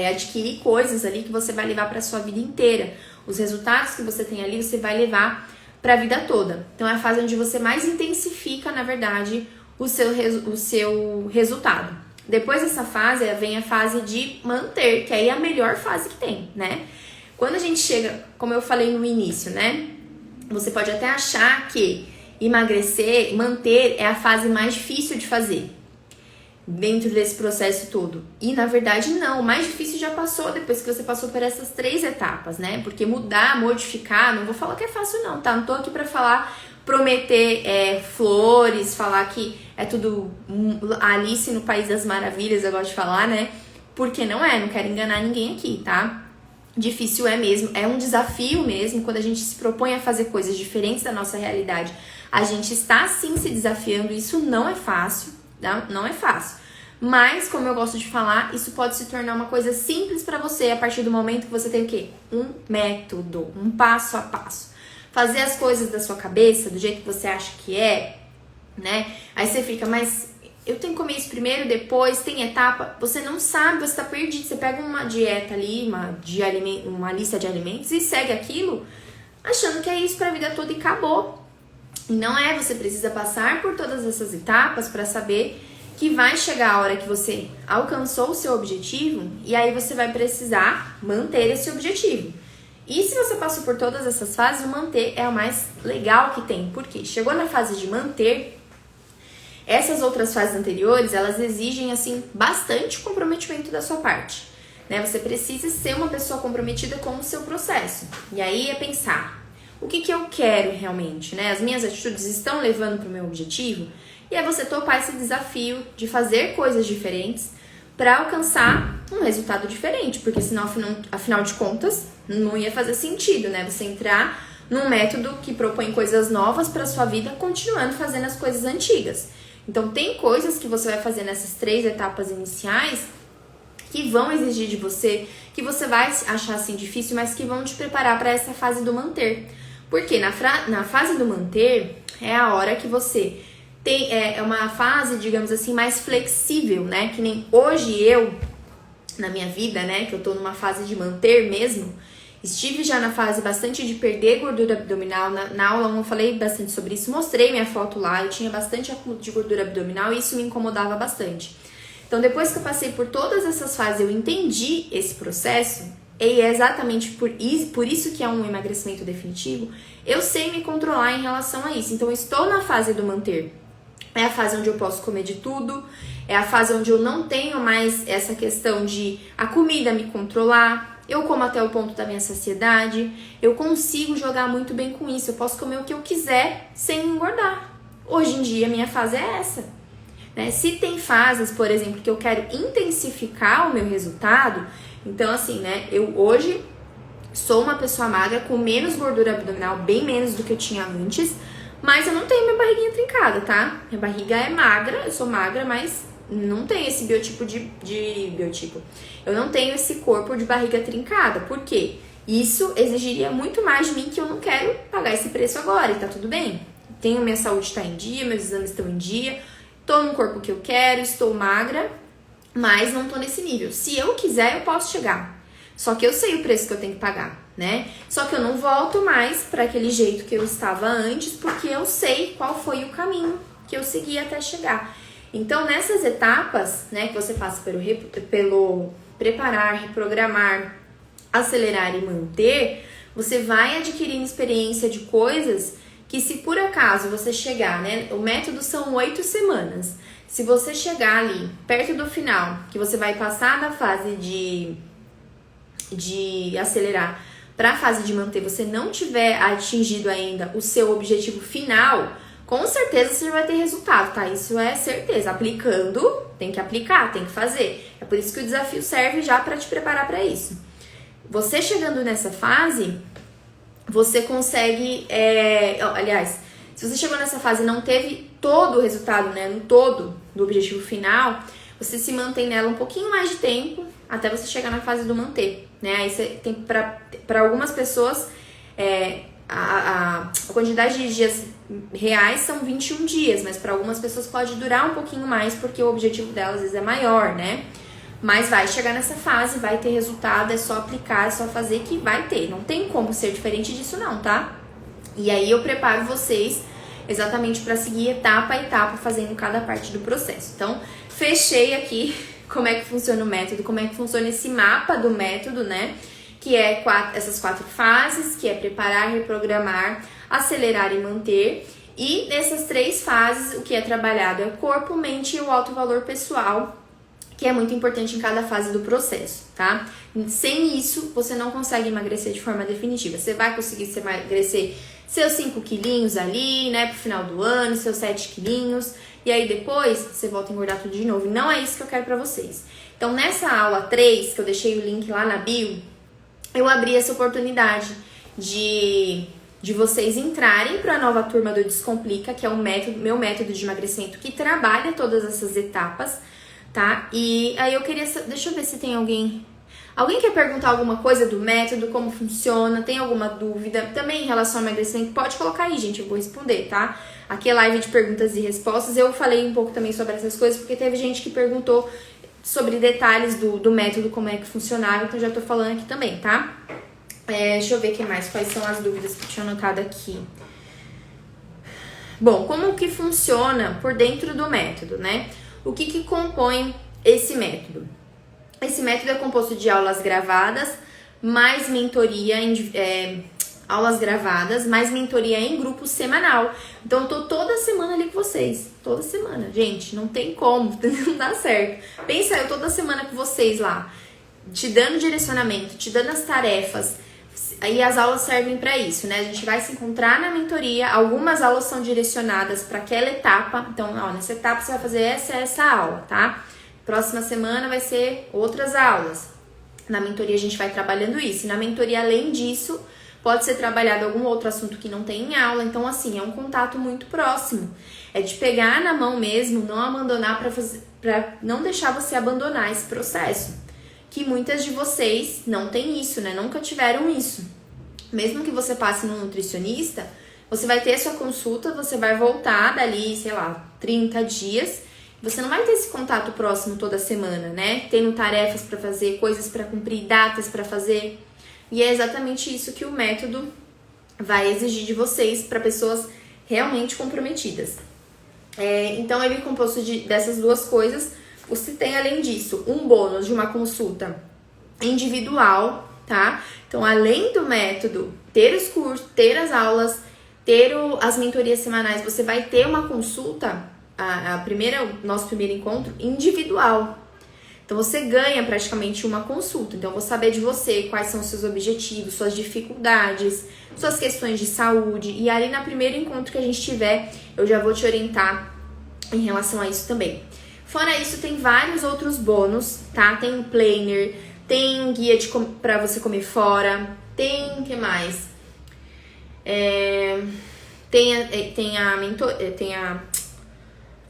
adquirir coisas ali que você vai levar para sua vida inteira. Os resultados que você tem ali, você vai levar para a vida toda. Então, é a fase onde você mais intensifica, na verdade, o seu resultado. Depois dessa fase, vem a fase de manter, que aí é a melhor fase que tem, né? Quando a gente chega, como eu falei no início, né? Você pode até achar que emagrecer, manter é a fase mais difícil de fazer dentro desse processo todo. E na verdade não, o mais difícil já passou depois que você passou por essas 3 etapas, né? Porque mudar, modificar, não vou falar que é fácil não, tá? Não tô aqui pra falar, prometer flores, falar que é tudo Alice no País das Maravilhas, eu gosto de falar, né? Porque não é, não quero enganar ninguém aqui, tá? Difícil é mesmo, é um desafio mesmo, quando a gente se propõe a fazer coisas diferentes da nossa realidade. A gente está sim se desafiando, isso não é fácil, tá? Não é fácil. Mas, como eu gosto de falar, isso pode se tornar uma coisa simples pra você a partir do momento que você tem o quê? Um método, um passo a passo. Fazer as coisas da sua cabeça, do jeito que você acha que é, né? Aí você fica, mas eu tenho que comer isso primeiro, depois, tem etapa. Você não sabe, você tá perdido. Você pega uma dieta ali, uma lista de alimentos e segue aquilo, achando que é isso pra vida toda e acabou. E não é, você precisa passar por todas essas etapas pra saber que vai chegar a hora que você alcançou o seu objetivo e aí você vai precisar manter esse objetivo. E se você passou por todas essas fases, o manter é o mais legal que tem. Porque chegou na fase de manter, essas outras fases anteriores, elas exigem, assim, bastante comprometimento da sua parte, né? Você precisa ser uma pessoa comprometida com o seu processo. E aí é pensar, o que eu quero realmente, né? As minhas atitudes estão levando para o meu objetivo? E é você topar esse desafio de fazer coisas diferentes para alcançar um resultado diferente, porque senão, afinal de contas, não ia fazer sentido, né? Você entrar num método que propõe coisas novas para sua vida, continuando fazendo as coisas antigas. Então, tem coisas que você vai fazer nessas 3 etapas iniciais que vão exigir de você, que você vai achar assim difícil, mas que vão te preparar para essa fase do manter. Porque na fase do manter é a hora que você é uma fase, digamos assim, mais flexível, né? Que nem hoje eu, na minha vida, né? Que eu tô numa fase de manter mesmo. Estive já na fase bastante de perder gordura abdominal. Na aula 1 eu falei bastante sobre isso. Mostrei minha foto lá. Eu tinha bastante acúmulo de gordura abdominal e isso me incomodava bastante. Então, depois que eu passei por todas essas fases, eu entendi esse processo. E é exatamente por isso que é um emagrecimento definitivo. Eu sei me controlar em relação a isso. Então, eu estou na fase do manter. É a fase onde eu posso comer de tudo, é a fase onde eu não tenho mais essa questão de a comida me controlar, eu como até o ponto da minha saciedade, eu consigo jogar muito bem com isso, eu posso comer o que eu quiser sem engordar. Hoje em dia, a minha fase é essa, né? Se tem fases, por exemplo, que eu quero intensificar o meu resultado, então assim, né, eu hoje sou uma pessoa magra com menos gordura abdominal, bem menos do que eu tinha antes, mas eu não tenho minha barriguinha trincada, tá? Minha barriga é magra, eu sou magra, mas não tenho esse biotipo biotipo. Eu não tenho esse corpo de barriga trincada. Por quê? Isso exigiria muito mais de mim que eu não quero pagar esse preço agora, e tá tudo bem. Minha saúde tá em dia, meus exames estão em dia, tô no corpo que eu quero, estou magra, mas não tô nesse nível. Se eu quiser, eu posso chegar. Só que eu sei o preço que eu tenho que pagar, né? Só que eu não volto mais para aquele jeito que eu estava antes, porque eu sei qual foi o caminho que eu segui até chegar. Então, nessas etapas, né, que você passa pelo preparar, reprogramar, acelerar e manter, você vai adquirindo experiência de coisas que, se por acaso você chegar, né, o método são 8 semanas. Se você chegar ali, perto do final, que você vai passar da fase de acelerar para a fase de manter, você não tiver atingido ainda o seu objetivo final, com certeza você já vai ter resultado, tá? Isso é certeza. Aplicando, tem que aplicar, tem que fazer. É por isso que o desafio serve já para te preparar para isso. Você chegando nessa fase, você consegue... aliás, se você chegou nessa fase e não teve todo o resultado, né? No todo do objetivo final, você se mantém nela um pouquinho mais de tempo até você chegar na fase do manter, né? Aí você tem para algumas pessoas a quantidade de dias reais são 21 dias, mas para algumas pessoas pode durar um pouquinho mais porque o objetivo delas às vezes é maior, né? Mas vai chegar nessa fase, vai ter resultado, é só aplicar, é só fazer que vai ter. Não tem como ser diferente disso não, tá? E aí eu preparo vocês exatamente para seguir etapa a etapa, fazendo cada parte do processo. Então, fechei aqui como é que funciona o método, como é que funciona esse mapa do método, né? Que é essas 4 fases, que é preparar, reprogramar, acelerar e manter. E nessas 3 fases, o que é trabalhado é o corpo, mente e o alto valor pessoal, que é muito importante em cada fase do processo, tá? Sem isso, você não consegue emagrecer de forma definitiva. Você vai conseguir emagrecer seus 5 quilinhos ali, né, pro final do ano, seus 7 quilinhos, e aí depois você volta a engordar tudo de novo. E não é isso que eu quero pra vocês. Então, nessa aula 3, que eu deixei o link lá na bio, eu abri essa oportunidade de vocês entrarem para a nova turma do Descomplica, que é meu método de emagrecimento que trabalha todas essas etapas, tá? E aí eu queria... Deixa eu ver se tem alguém... Alguém quer perguntar alguma coisa do método, como funciona, tem alguma dúvida também em relação ao emagrecimento? Pode colocar aí, gente, eu vou responder, tá? Aqui é live de perguntas e respostas. Eu falei um pouco também sobre essas coisas, porque teve gente que perguntou sobre detalhes do método, como é que funcionava, então já tô falando aqui também, tá? Deixa eu ver aqui mais, quais são as dúvidas que eu tinha anotado aqui. Bom, como que funciona por dentro do método, né? O que compõe esse método? Esse método é composto de aulas gravadas, mais mentoria, aulas gravadas, mais mentoria em grupo semanal. Então, eu tô toda semana ali com vocês. Toda semana. Gente, não tem como, não dá certo. Pensa, eu toda semana com vocês lá, te dando direcionamento, te dando as tarefas. Aí as aulas servem para isso, né? A gente vai se encontrar na mentoria. Algumas aulas são direcionadas para aquela etapa. Então, ó, nessa etapa você vai fazer essa aula, tá? Próxima semana vai ser outras aulas. Na mentoria a gente vai trabalhando isso. E na mentoria, além disso, pode ser trabalhado algum outro assunto que não tem em aula. Então, assim, é um contato muito próximo. É de pegar na mão mesmo, não abandonar para não deixar você abandonar esse processo. Que muitas de vocês não têm isso, né? Nunca tiveram isso. Mesmo que você passe num nutricionista, você vai ter sua consulta, você vai voltar dali, sei lá, 30 dias. Você não vai ter esse contato próximo toda semana, né? Tendo tarefas para fazer, coisas para cumprir, datas para fazer. E é exatamente isso que o método vai exigir de vocês para pessoas realmente comprometidas. Então, ele é composto dessas 2 coisas. Você tem, além disso, um bônus de uma consulta individual, tá? Então, além do método, ter os cursos, ter as aulas, ter as mentorias semanais, você vai ter uma consulta, o nosso primeiro encontro, individual. Então, você ganha praticamente uma consulta. Então, eu vou saber de você quais são os seus objetivos, suas dificuldades, suas questões de saúde. E ali, no primeiro encontro que a gente tiver, eu já vou te orientar em relação a isso também. Fora isso, tem vários outros bônus, tá? Tem um planner, tem um guia pra você comer fora, tem o que mais? Tem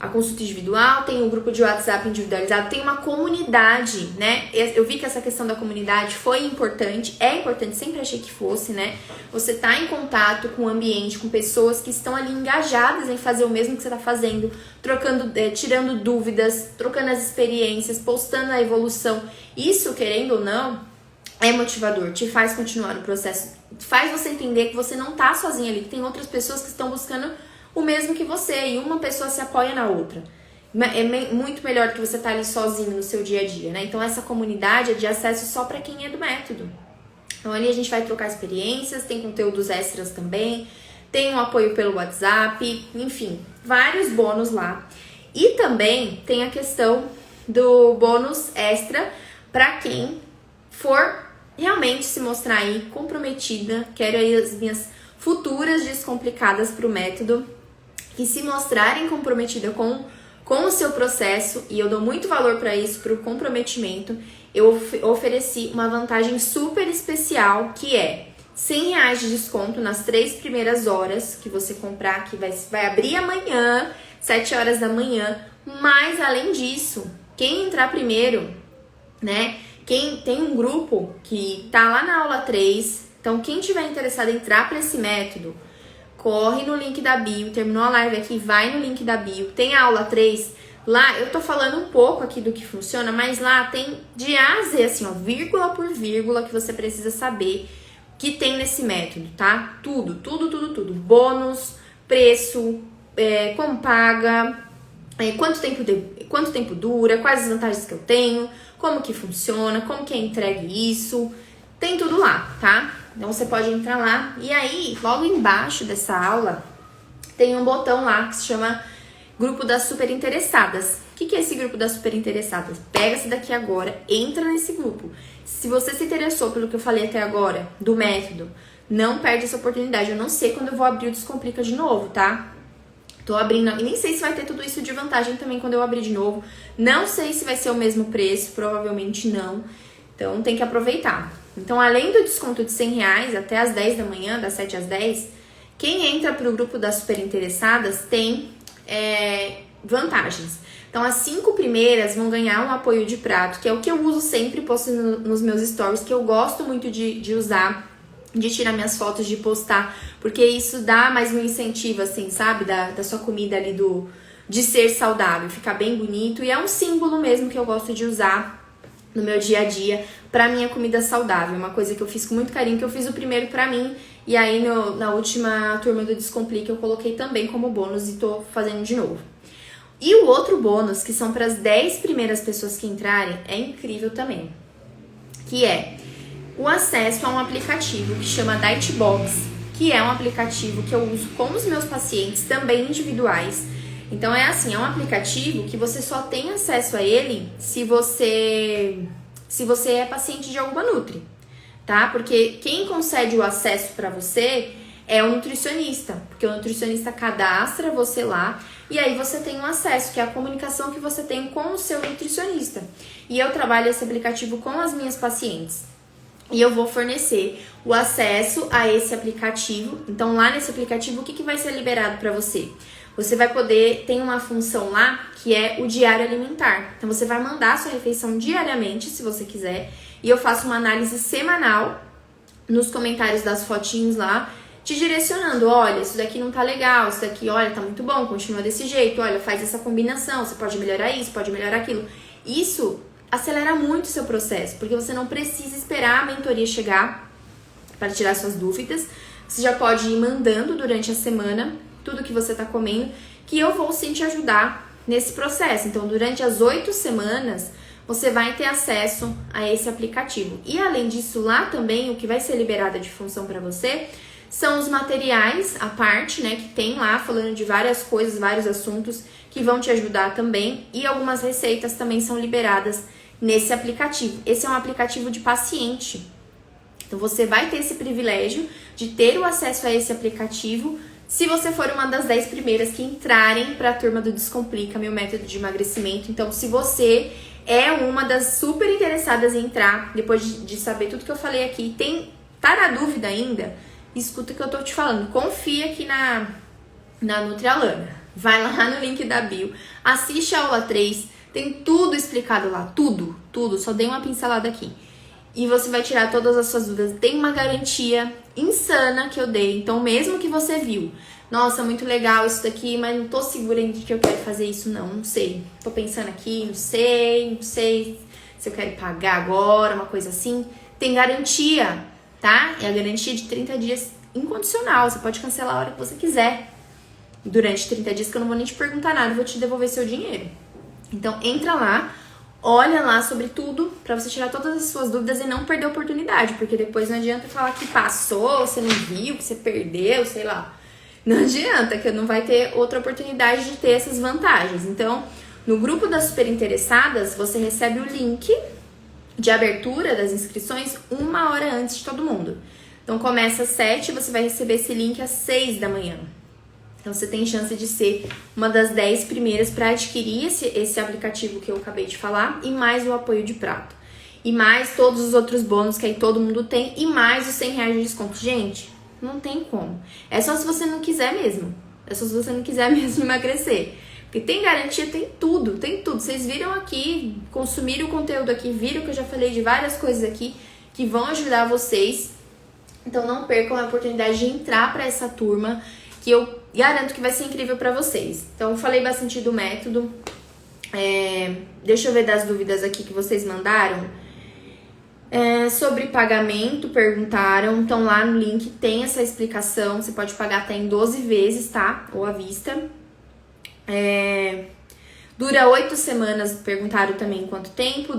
a consulta individual, tem um grupo de WhatsApp individualizado, tem uma comunidade, né? Eu vi que essa questão da comunidade foi importante, é importante, sempre achei que fosse, né? Você tá em contato com o ambiente, com pessoas que estão ali engajadas em fazer o mesmo que você tá fazendo, tirando dúvidas, trocando as experiências, postando a evolução. Isso, querendo ou não, é motivador, te faz continuar no processo, faz você entender que você não tá sozinha ali, que tem outras pessoas que estão buscando o mesmo que você, e uma pessoa se apoia na outra. É muito melhor do que você estar ali sozinho no seu dia a dia, né? Então, essa comunidade é de acesso só para quem é do método. Então, ali a gente vai trocar experiências, tem conteúdos extras também, tem um apoio pelo WhatsApp, enfim, vários bônus lá. E também tem a questão do bônus extra para quem for realmente se mostrar aí comprometida. Quero aí as minhas futuras descomplicadas para o método, que se mostrarem comprometida com o seu processo, e eu dou muito valor para isso, para o comprometimento. Eu ofereci uma vantagem super especial, que é R$100 de desconto nas 3 primeiras horas que você comprar, que vai abrir amanhã, 7 horas da manhã. Mas, além disso, quem entrar primeiro, né? Quem tem um grupo que tá lá na aula 3, então quem tiver interessado em entrar para esse método, corre no link da bio, terminou a live aqui, vai no link da bio, tem a aula 3, lá eu tô falando um pouco aqui do que funciona, mas lá tem de A a Z, assim, ó, vírgula por vírgula, que você precisa saber que tem nesse método, tá? Tudo, bônus, preço, como paga, quanto tempo dura, quais as vantagens que eu tenho, como que funciona, como que é entregue isso, tem tudo lá, tá? Então, você pode entrar lá. E aí, logo embaixo dessa aula, tem um botão lá que se chama Grupo das Super Interessadas. O que é esse Grupo das Super Interessadas? Pega esse daqui agora, entra nesse grupo. Se você se interessou pelo que eu falei até agora, do método, não perde essa oportunidade. Eu não sei quando eu vou abrir o Descomplica de novo, tá? Tô abrindo, e nem sei se vai ter tudo isso de vantagem também quando eu abrir de novo. Não sei se vai ser o mesmo preço, provavelmente não. Então tem que aproveitar. Então, além do desconto de R$100 até as 10 da manhã, das 7 às 10, quem entra pro grupo das Super Interessadas tem vantagens. Então, as 5 primeiras vão ganhar um apoio de prato, que é o que eu uso sempre, posto nos meus stories, que eu gosto muito de usar, de tirar minhas fotos, de postar, porque isso dá mais um incentivo, assim, sabe? Da sua comida ali, de ser saudável, ficar bem bonito. E é um símbolo mesmo que eu gosto de usar no meu dia a dia pra minha comida saudável. Uma coisa que eu fiz com muito carinho, que eu fiz o primeiro pra mim, e aí na última turma do Descomplica eu coloquei também como bônus e tô fazendo de novo. E o outro bônus, que são para as 10 primeiras pessoas que entrarem, é incrível também, que é o acesso a um aplicativo que chama Dietbox, que é um aplicativo que eu uso com os meus pacientes, também individuais. Então é assim, é um aplicativo que você só tem acesso a ele se você é paciente de alguma nutri, tá? Porque quem concede o acesso para você é o nutricionista, porque o nutricionista cadastra você lá e aí você tem um acesso, que é a comunicação que você tem com o seu nutricionista. E eu trabalho esse aplicativo com as minhas pacientes. E eu vou fornecer o acesso a esse aplicativo. Então, lá nesse aplicativo, o que vai ser liberado para você? Você vai poder, tem uma função lá que é o diário alimentar. Então, você vai mandar a sua refeição diariamente, se você quiser. E eu faço uma análise semanal nos comentários das fotinhos lá, te direcionando, olha, isso daqui não tá legal, isso daqui, olha, tá muito bom, continua desse jeito, olha, faz essa combinação, você pode melhorar isso, pode melhorar aquilo. Isso acelera muito o seu processo, porque você não precisa esperar a mentoria chegar para tirar suas dúvidas. Você já pode ir mandando durante a semana tudo que você tá comendo, que eu vou sim te ajudar nesse processo. Então, durante as 8 semanas, você vai ter acesso a esse aplicativo. E além disso, lá também, o que vai ser liberado de função para você são os materiais, a parte, né, que tem lá, falando de várias coisas, vários assuntos que vão te ajudar também. E algumas receitas também são liberadas nesse aplicativo. Esse é um aplicativo de paciente. Então, você vai ter esse privilégio de ter o acesso a esse aplicativo se você for uma das 10 primeiras que entrarem para a turma do Descomplica, meu método de emagrecimento. Então, se você é uma das super interessadas em entrar, depois de saber tudo que eu falei aqui, tá na dúvida ainda, escuta o que eu tô te falando. Confia aqui na Nutrialana. Vai lá no link da bio, assiste a aula 3, tem tudo explicado lá, tudo, só dei uma pincelada aqui. E você vai tirar todas as suas dúvidas. Tem uma garantia insana que eu dei. Então, mesmo que você viu, nossa, muito legal isso daqui, mas não tô segura de que eu quero fazer isso, não sei. Tô pensando aqui, não sei se eu quero pagar agora, uma coisa assim. Tem garantia, tá? É a garantia de 30 dias incondicional. Você pode cancelar a hora que você quiser. Durante 30 dias que eu não vou nem te perguntar nada, eu vou te devolver seu dinheiro. Então, entra lá. Olha lá sobre tudo pra você tirar todas as suas dúvidas e não perder a oportunidade, porque depois não adianta falar que passou, você não viu, que você perdeu, sei lá. Não adianta, que não vai ter outra oportunidade de ter essas vantagens. Então, no grupo das super interessadas, você recebe o link de abertura das inscrições 1 hora antes de todo mundo. Então, começa às 7, você vai receber esse link às 6 da manhã. Então, você tem chance de ser uma das 10 primeiras para adquirir esse aplicativo que eu acabei de falar, e mais o apoio de prato. E mais todos os outros bônus que aí todo mundo tem, e mais os R$100 de desconto. Gente, não tem como. É só se você não quiser mesmo. É só se você não quiser mesmo emagrecer. Porque tem garantia, tem tudo. Vocês viram aqui, consumiram o conteúdo aqui, viram que eu já falei de várias coisas aqui que vão ajudar vocês. Então, não percam a oportunidade de entrar para essa turma, que eu garanto que vai ser incrível pra vocês. Então, eu falei bastante do método. Deixa eu ver das dúvidas aqui que vocês mandaram. Sobre pagamento, perguntaram. Então, lá no link tem essa explicação. Você pode pagar até em 12 vezes, tá? Ou à vista. Dura 8 semanas, perguntaram também quanto tempo.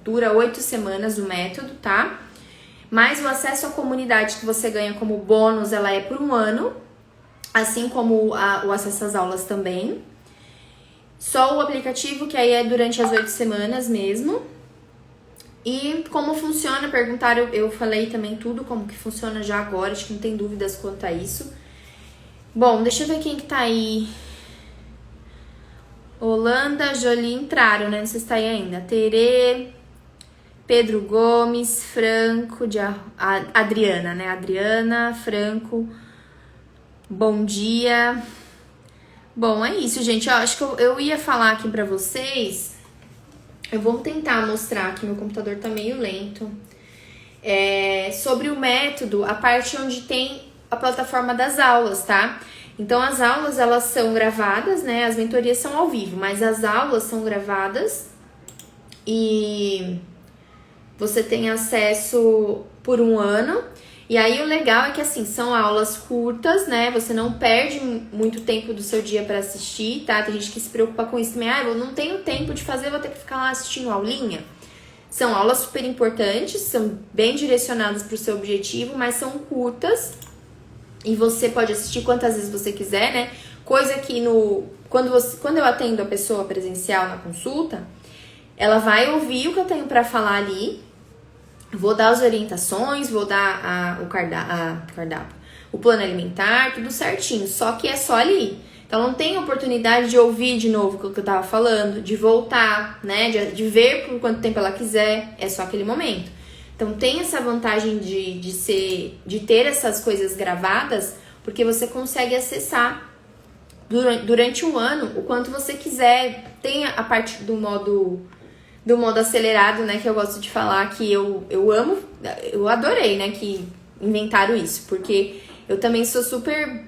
Dura 8 semanas o método, tá? Mas o acesso à comunidade que você ganha como bônus, ela é por 1 ano. assim como o acesso às aulas também. Só o aplicativo, que aí é durante as 8 semanas mesmo. E como funciona, perguntaram, eu falei também tudo como que funciona já agora, acho que não tem dúvidas quanto a isso. Bom, deixa eu ver quem que tá aí. Holanda, Jolie entraram, né? Não sei se tá aí ainda. Tere, Pedro Gomes, Franco, Adriana, né? Adriana, Franco, bom dia. Bom, é isso, gente. Eu acho que eu ia falar aqui pra vocês. Eu vou tentar mostrar aqui, meu computador tá meio lento. Sobre o método, a parte onde tem a plataforma das aulas, tá? Então, as aulas, elas são gravadas, né? As mentorias são ao vivo, mas as aulas são gravadas e você tem acesso por 1 ano. E aí, o legal é que, assim, são aulas curtas, né? Você não perde muito tempo do seu dia para assistir, tá? Tem gente que se preocupa com isso também. Eu não tenho tempo de fazer, vou ter que ficar lá assistindo aulinha. São aulas super importantes, são bem direcionadas para o seu objetivo, mas são curtas. E você pode assistir quantas vezes você quiser, né? Coisa que quando eu atendo a pessoa presencial na consulta, ela vai ouvir o que eu tenho para falar ali, vou dar as orientações, vou dar o cardápio, o plano alimentar, tudo certinho, só que é só ali. Então não tem oportunidade de ouvir de novo o que eu tava falando, de voltar, né? De ver por quanto tempo ela quiser, é só aquele momento. Então tem essa vantagem de ter essas coisas gravadas, porque você consegue acessar durante 1 ano o quanto você quiser. Tem a parte do modo acelerado, né, que eu gosto de falar, que eu amo, eu adorei, né, que inventaram isso, porque eu também sou super,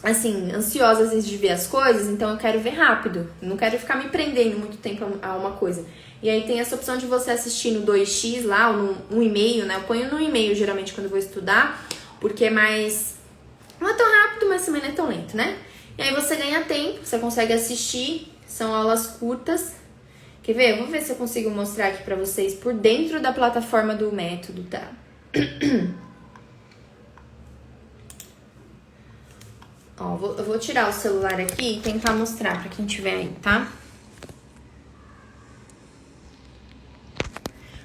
assim, ansiosa às vezes de ver as coisas, então eu quero ver rápido, não quero ficar me prendendo muito tempo a uma coisa. E aí tem essa opção de você assistir no 2x lá, ou no 1,5, né? Eu ponho no 1,5 geralmente quando eu vou estudar, porque é mais... não é tão rápido, mas também não é tão lento, né? E aí você ganha tempo, você consegue assistir, são aulas curtas. Quer ver? Eu vou ver se eu consigo mostrar aqui pra vocês por dentro da plataforma do método, tá? Ó, eu vou tirar o celular aqui e tentar mostrar pra quem tiver aí, tá?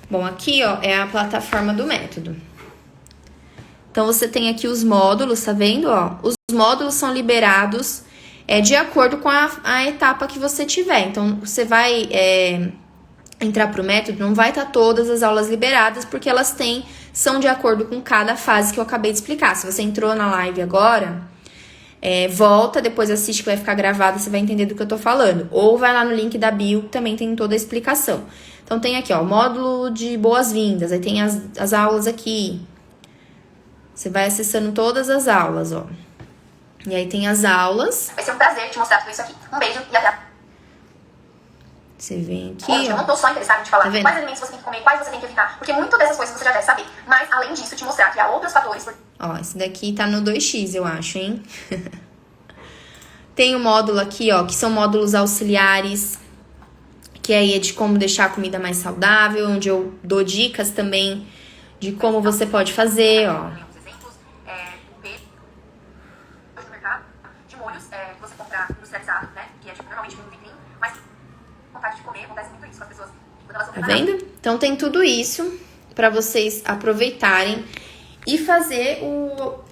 Bom, aqui, ó, é a plataforma do método. Então, você tem aqui os módulos, tá vendo, ó? Os módulos são liberados de acordo com a etapa que você tiver. Então, você vai entrar pro método, não vai estar todas as aulas liberadas, porque elas são de acordo com cada fase que eu acabei de explicar. Se você entrou na live agora, volta, depois assiste que vai ficar gravado, você vai entender do que eu tô falando. Ou vai lá no link da bio, que também tem toda a explicação. Então, tem aqui, ó, módulo de boas-vindas, aí tem as aulas aqui. Você vai acessando todas as aulas, ó. E aí tem as aulas. Vai ser um prazer te mostrar tudo isso aqui. Um beijo e até. Você vem aqui, Hoje, eu não tô só interessada em te falar quais alimentos você tem que comer, quais você tem que evitar, porque muitas dessas coisas você já deve saber. Mas, além disso, te mostrar que há outros fatores... Ó, esse daqui tá no 2x, eu acho, hein? Tem o módulo aqui, ó, que são módulos auxiliares, que aí é de como deixar a comida mais saudável, onde eu dou dicas também de como você pode fazer, ó. Exemplos, no mercado, de molhos que você compra industrializado, né? Que é tipo, normalmente vinho vitrim, mas vontade de comer, acontece muito isso com as pessoas quando elas vão preparar. Tá vendo? Então tem tudo isso pra vocês aproveitarem e fazer o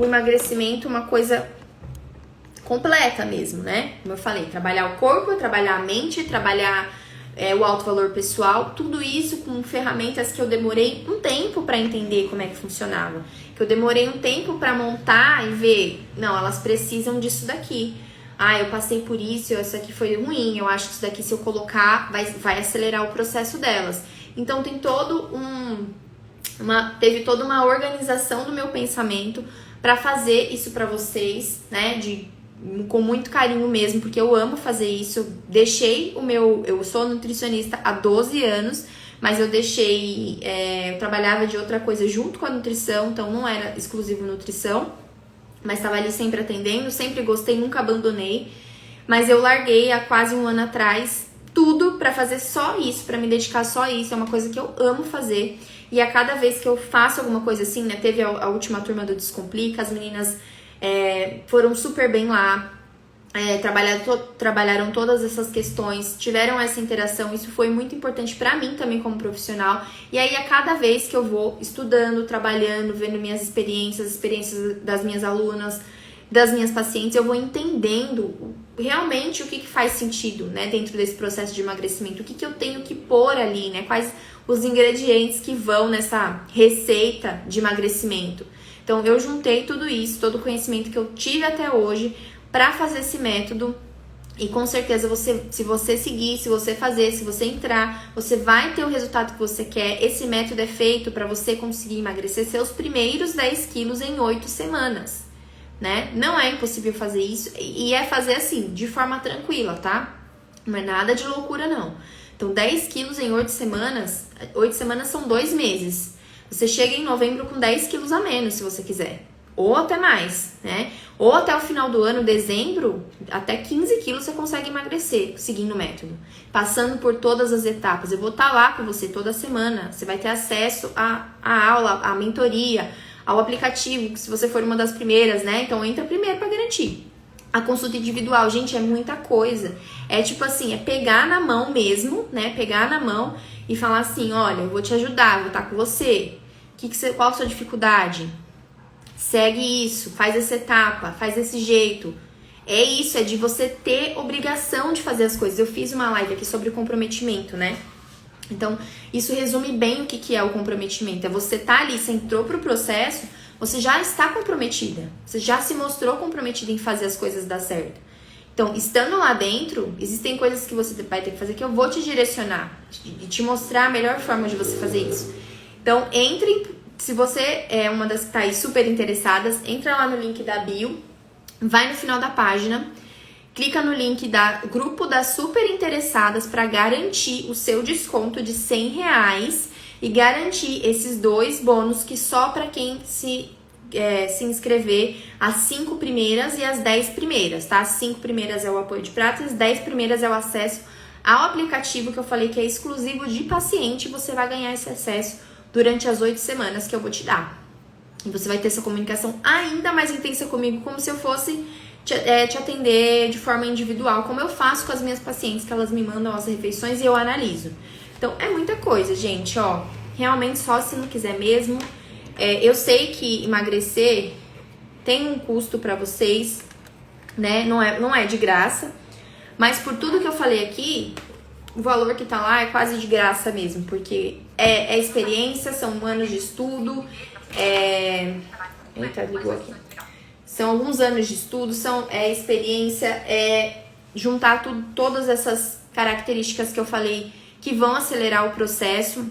emagrecimento uma coisa completa mesmo, né? Como eu falei, trabalhar o corpo, trabalhar a mente, trabalhar o alto valor pessoal, tudo isso com ferramentas que eu demorei um tempo pra entender como é que funcionava. Que eu demorei um tempo pra montar e ver, não, elas precisam disso daqui. Ah, eu passei por isso aqui foi ruim, eu acho que isso daqui se eu colocar vai acelerar o processo delas. Então tem teve toda uma organização do meu pensamento pra fazer isso pra vocês, né, com muito carinho mesmo, porque eu amo fazer isso. Eu deixei eu sou nutricionista há 12 anos, mas eu deixei, eu trabalhava de outra coisa junto com a nutrição, então não era exclusivo nutrição, mas estava ali sempre atendendo, sempre gostei, nunca abandonei, mas eu larguei há quase 1 ano atrás tudo pra fazer só isso, pra me dedicar só a isso, é uma coisa que eu amo fazer, e a cada vez que eu faço alguma coisa assim, né, teve a última turma do Descomplica, as meninas foram super bem lá. Trabalharam todas essas questões, tiveram essa interação, isso foi muito importante pra mim também como profissional. E aí, a cada vez que eu vou estudando, trabalhando, vendo minhas experiências das minhas alunas, das minhas pacientes, eu vou entendendo realmente o que faz sentido, né, dentro desse processo de emagrecimento, o que eu tenho que pôr ali, né, quais os ingredientes que vão nessa receita de emagrecimento. Então, eu juntei tudo isso, todo o conhecimento que eu tive até hoje, para fazer esse método, e com certeza se você seguir, se você fazer, se você entrar, você vai ter o resultado que você quer. Esse método é feito para você conseguir emagrecer seus primeiros 10 quilos em 8 semanas, né? Não é impossível fazer isso, e é fazer assim, de forma tranquila, tá? Não é nada de loucura, não. Então, 10 quilos em 8 semanas são 2 meses. Você chega em novembro com 10 quilos a menos, se você quiser. Ou até mais, né? Ou até o final do ano, dezembro, até 15 quilos você consegue emagrecer, seguindo o método. Passando por todas as etapas. Eu vou estar lá com você toda semana. Você vai ter acesso à aula, à mentoria, ao aplicativo, se você for uma das primeiras, né? Então, entra primeiro para garantir. A consulta individual, gente, é muita coisa. É tipo assim, é pegar na mão mesmo, né? Pegar na mão e falar assim, olha, eu vou te ajudar, eu vou estar com você. Qual a sua dificuldade? Segue isso, faz essa etapa, faz desse jeito. É isso, é de você ter obrigação de fazer as coisas. Eu fiz uma live aqui sobre comprometimento, né? Então, isso resume bem o que é o comprometimento. É você tá ali, você entrou pro processo, você já está comprometida. Você já se mostrou comprometida em fazer as coisas dar certo. Então, estando lá dentro, existem coisas que você vai ter que fazer que eu vou te direcionar e te mostrar a melhor forma de você fazer isso. Então, se você é uma das que tá aí super interessadas, entra lá no link da bio, vai no final da página, clica no link da grupo das super interessadas para garantir o seu desconto de R$100 e garantir esses 2 bônus que só para quem se inscrever, as 5 primeiras e as 10 primeiras, tá? As 5 primeiras é o apoio de prata e as 10 primeiras é o acesso ao aplicativo que eu falei que é exclusivo de paciente. Você vai ganhar esse acesso durante as 8 semanas que eu vou te dar. E você vai ter essa comunicação ainda mais intensa comigo, como se eu fosse te atender de forma individual, como eu faço com as minhas pacientes, que elas me mandam as refeições e eu analiso. Então, é muita coisa, gente, ó. Realmente, só se não quiser mesmo. Eu sei que emagrecer tem um custo pra vocês, né? Não é de graça. Mas por tudo que eu falei aqui, o valor que tá lá é quase de graça mesmo, porque é experiência, são anos de estudo, Eita, ligou aqui. São alguns anos de estudo, experiência, juntar todas essas características que eu falei que vão acelerar o processo.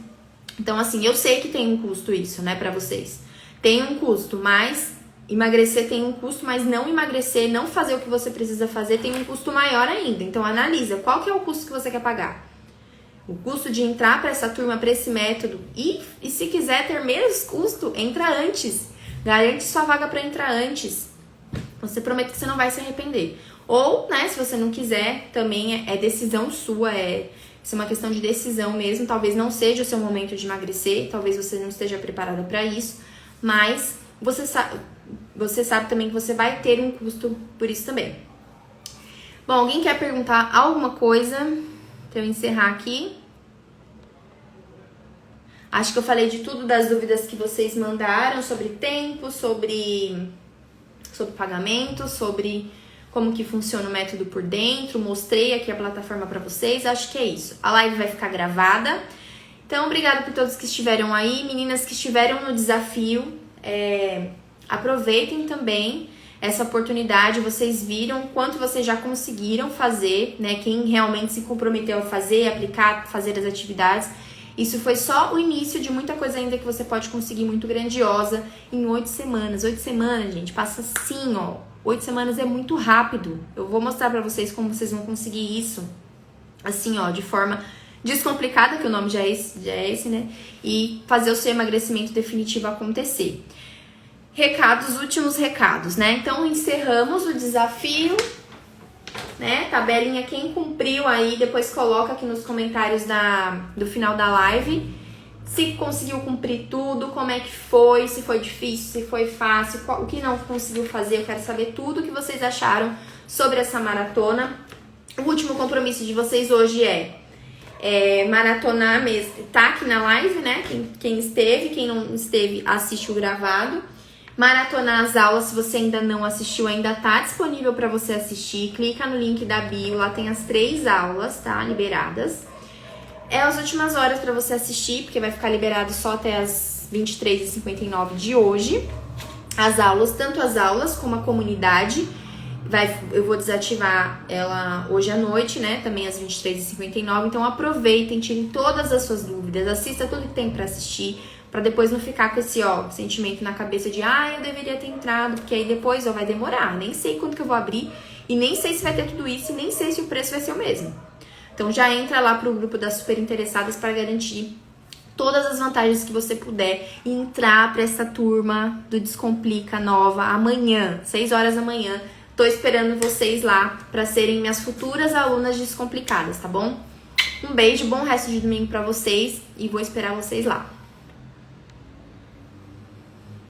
Então, assim, eu sei que tem um custo isso, né, pra vocês. Tem um custo, mas emagrecer tem um custo, mas não emagrecer, não fazer o que você precisa fazer tem um custo maior ainda. Então, analisa qual que é o custo que você quer pagar. O custo de entrar para essa turma, para esse método. E se quiser ter menos custo, entra antes. Garante sua vaga para entrar antes. Você promete que você não vai se arrepender. Ou, né, se você não quiser, também é decisão sua, isso é uma questão de decisão mesmo. Talvez não seja o seu momento de emagrecer, talvez você não esteja preparada para isso, mas você sabe também que você vai ter um custo por isso também. Bom, alguém quer perguntar alguma coisa pra eu encerrar aqui? Acho que eu falei de tudo, das dúvidas que vocês mandaram sobre tempo, sobre pagamento, sobre como que funciona o método por dentro. Mostrei aqui a plataforma pra vocês. Acho que é isso. A live vai ficar gravada. Então, obrigada por todos que estiveram aí. Meninas que estiveram no desafio, aproveitem também essa oportunidade. Vocês viram quanto vocês já conseguiram fazer, né? Quem realmente se comprometeu a fazer, aplicar, fazer as atividades. Isso foi só o início de muita coisa ainda que você pode conseguir muito grandiosa em 8 semanas. 8 semanas, gente, passa assim, ó. 8 semanas é muito rápido. Eu vou mostrar pra vocês como vocês vão conseguir isso. Assim, ó, de forma descomplicada, que o nome já é esse, né? E fazer o seu emagrecimento definitivo acontecer. Últimos recados, né? Então, encerramos o desafio, né? Tabelinha, quem cumpriu aí, depois coloca aqui nos comentários do final da live. se conseguiu cumprir tudo, como é que foi, se foi difícil, se foi fácil, o que não conseguiu fazer. Eu quero saber tudo o que vocês acharam sobre essa maratona. O último compromisso de vocês hoje é maratonar mesmo, tá aqui na live, né? Quem esteve, quem não esteve, assiste o gravado. Maratonar as aulas, se você ainda não assistiu, ainda tá disponível para você assistir. Clica no link da bio, lá tem as 3 aulas, tá? Liberadas. É as últimas horas para você assistir, porque vai ficar liberado só até as 23h59 de hoje. As aulas, tanto as aulas como a comunidade. Eu vou desativar ela hoje à noite, né? Também às 23h59. Então aproveitem, tirem todas as suas dúvidas, assista tudo que tem pra assistir, pra depois não ficar com esse sentimento na cabeça de eu deveria ter entrado, porque aí depois vai demorar. Nem sei quando que eu vou abrir e nem sei se vai ter tudo isso e nem sei se o preço vai ser o mesmo. Então já entra lá pro grupo das super interessadas para garantir todas as vantagens que você puder e entrar para essa turma do Descomplica nova amanhã, 6 horas da manhã. Tô esperando vocês lá para serem minhas futuras alunas descomplicadas, tá bom? Um beijo, bom resto de domingo para vocês e vou esperar vocês lá.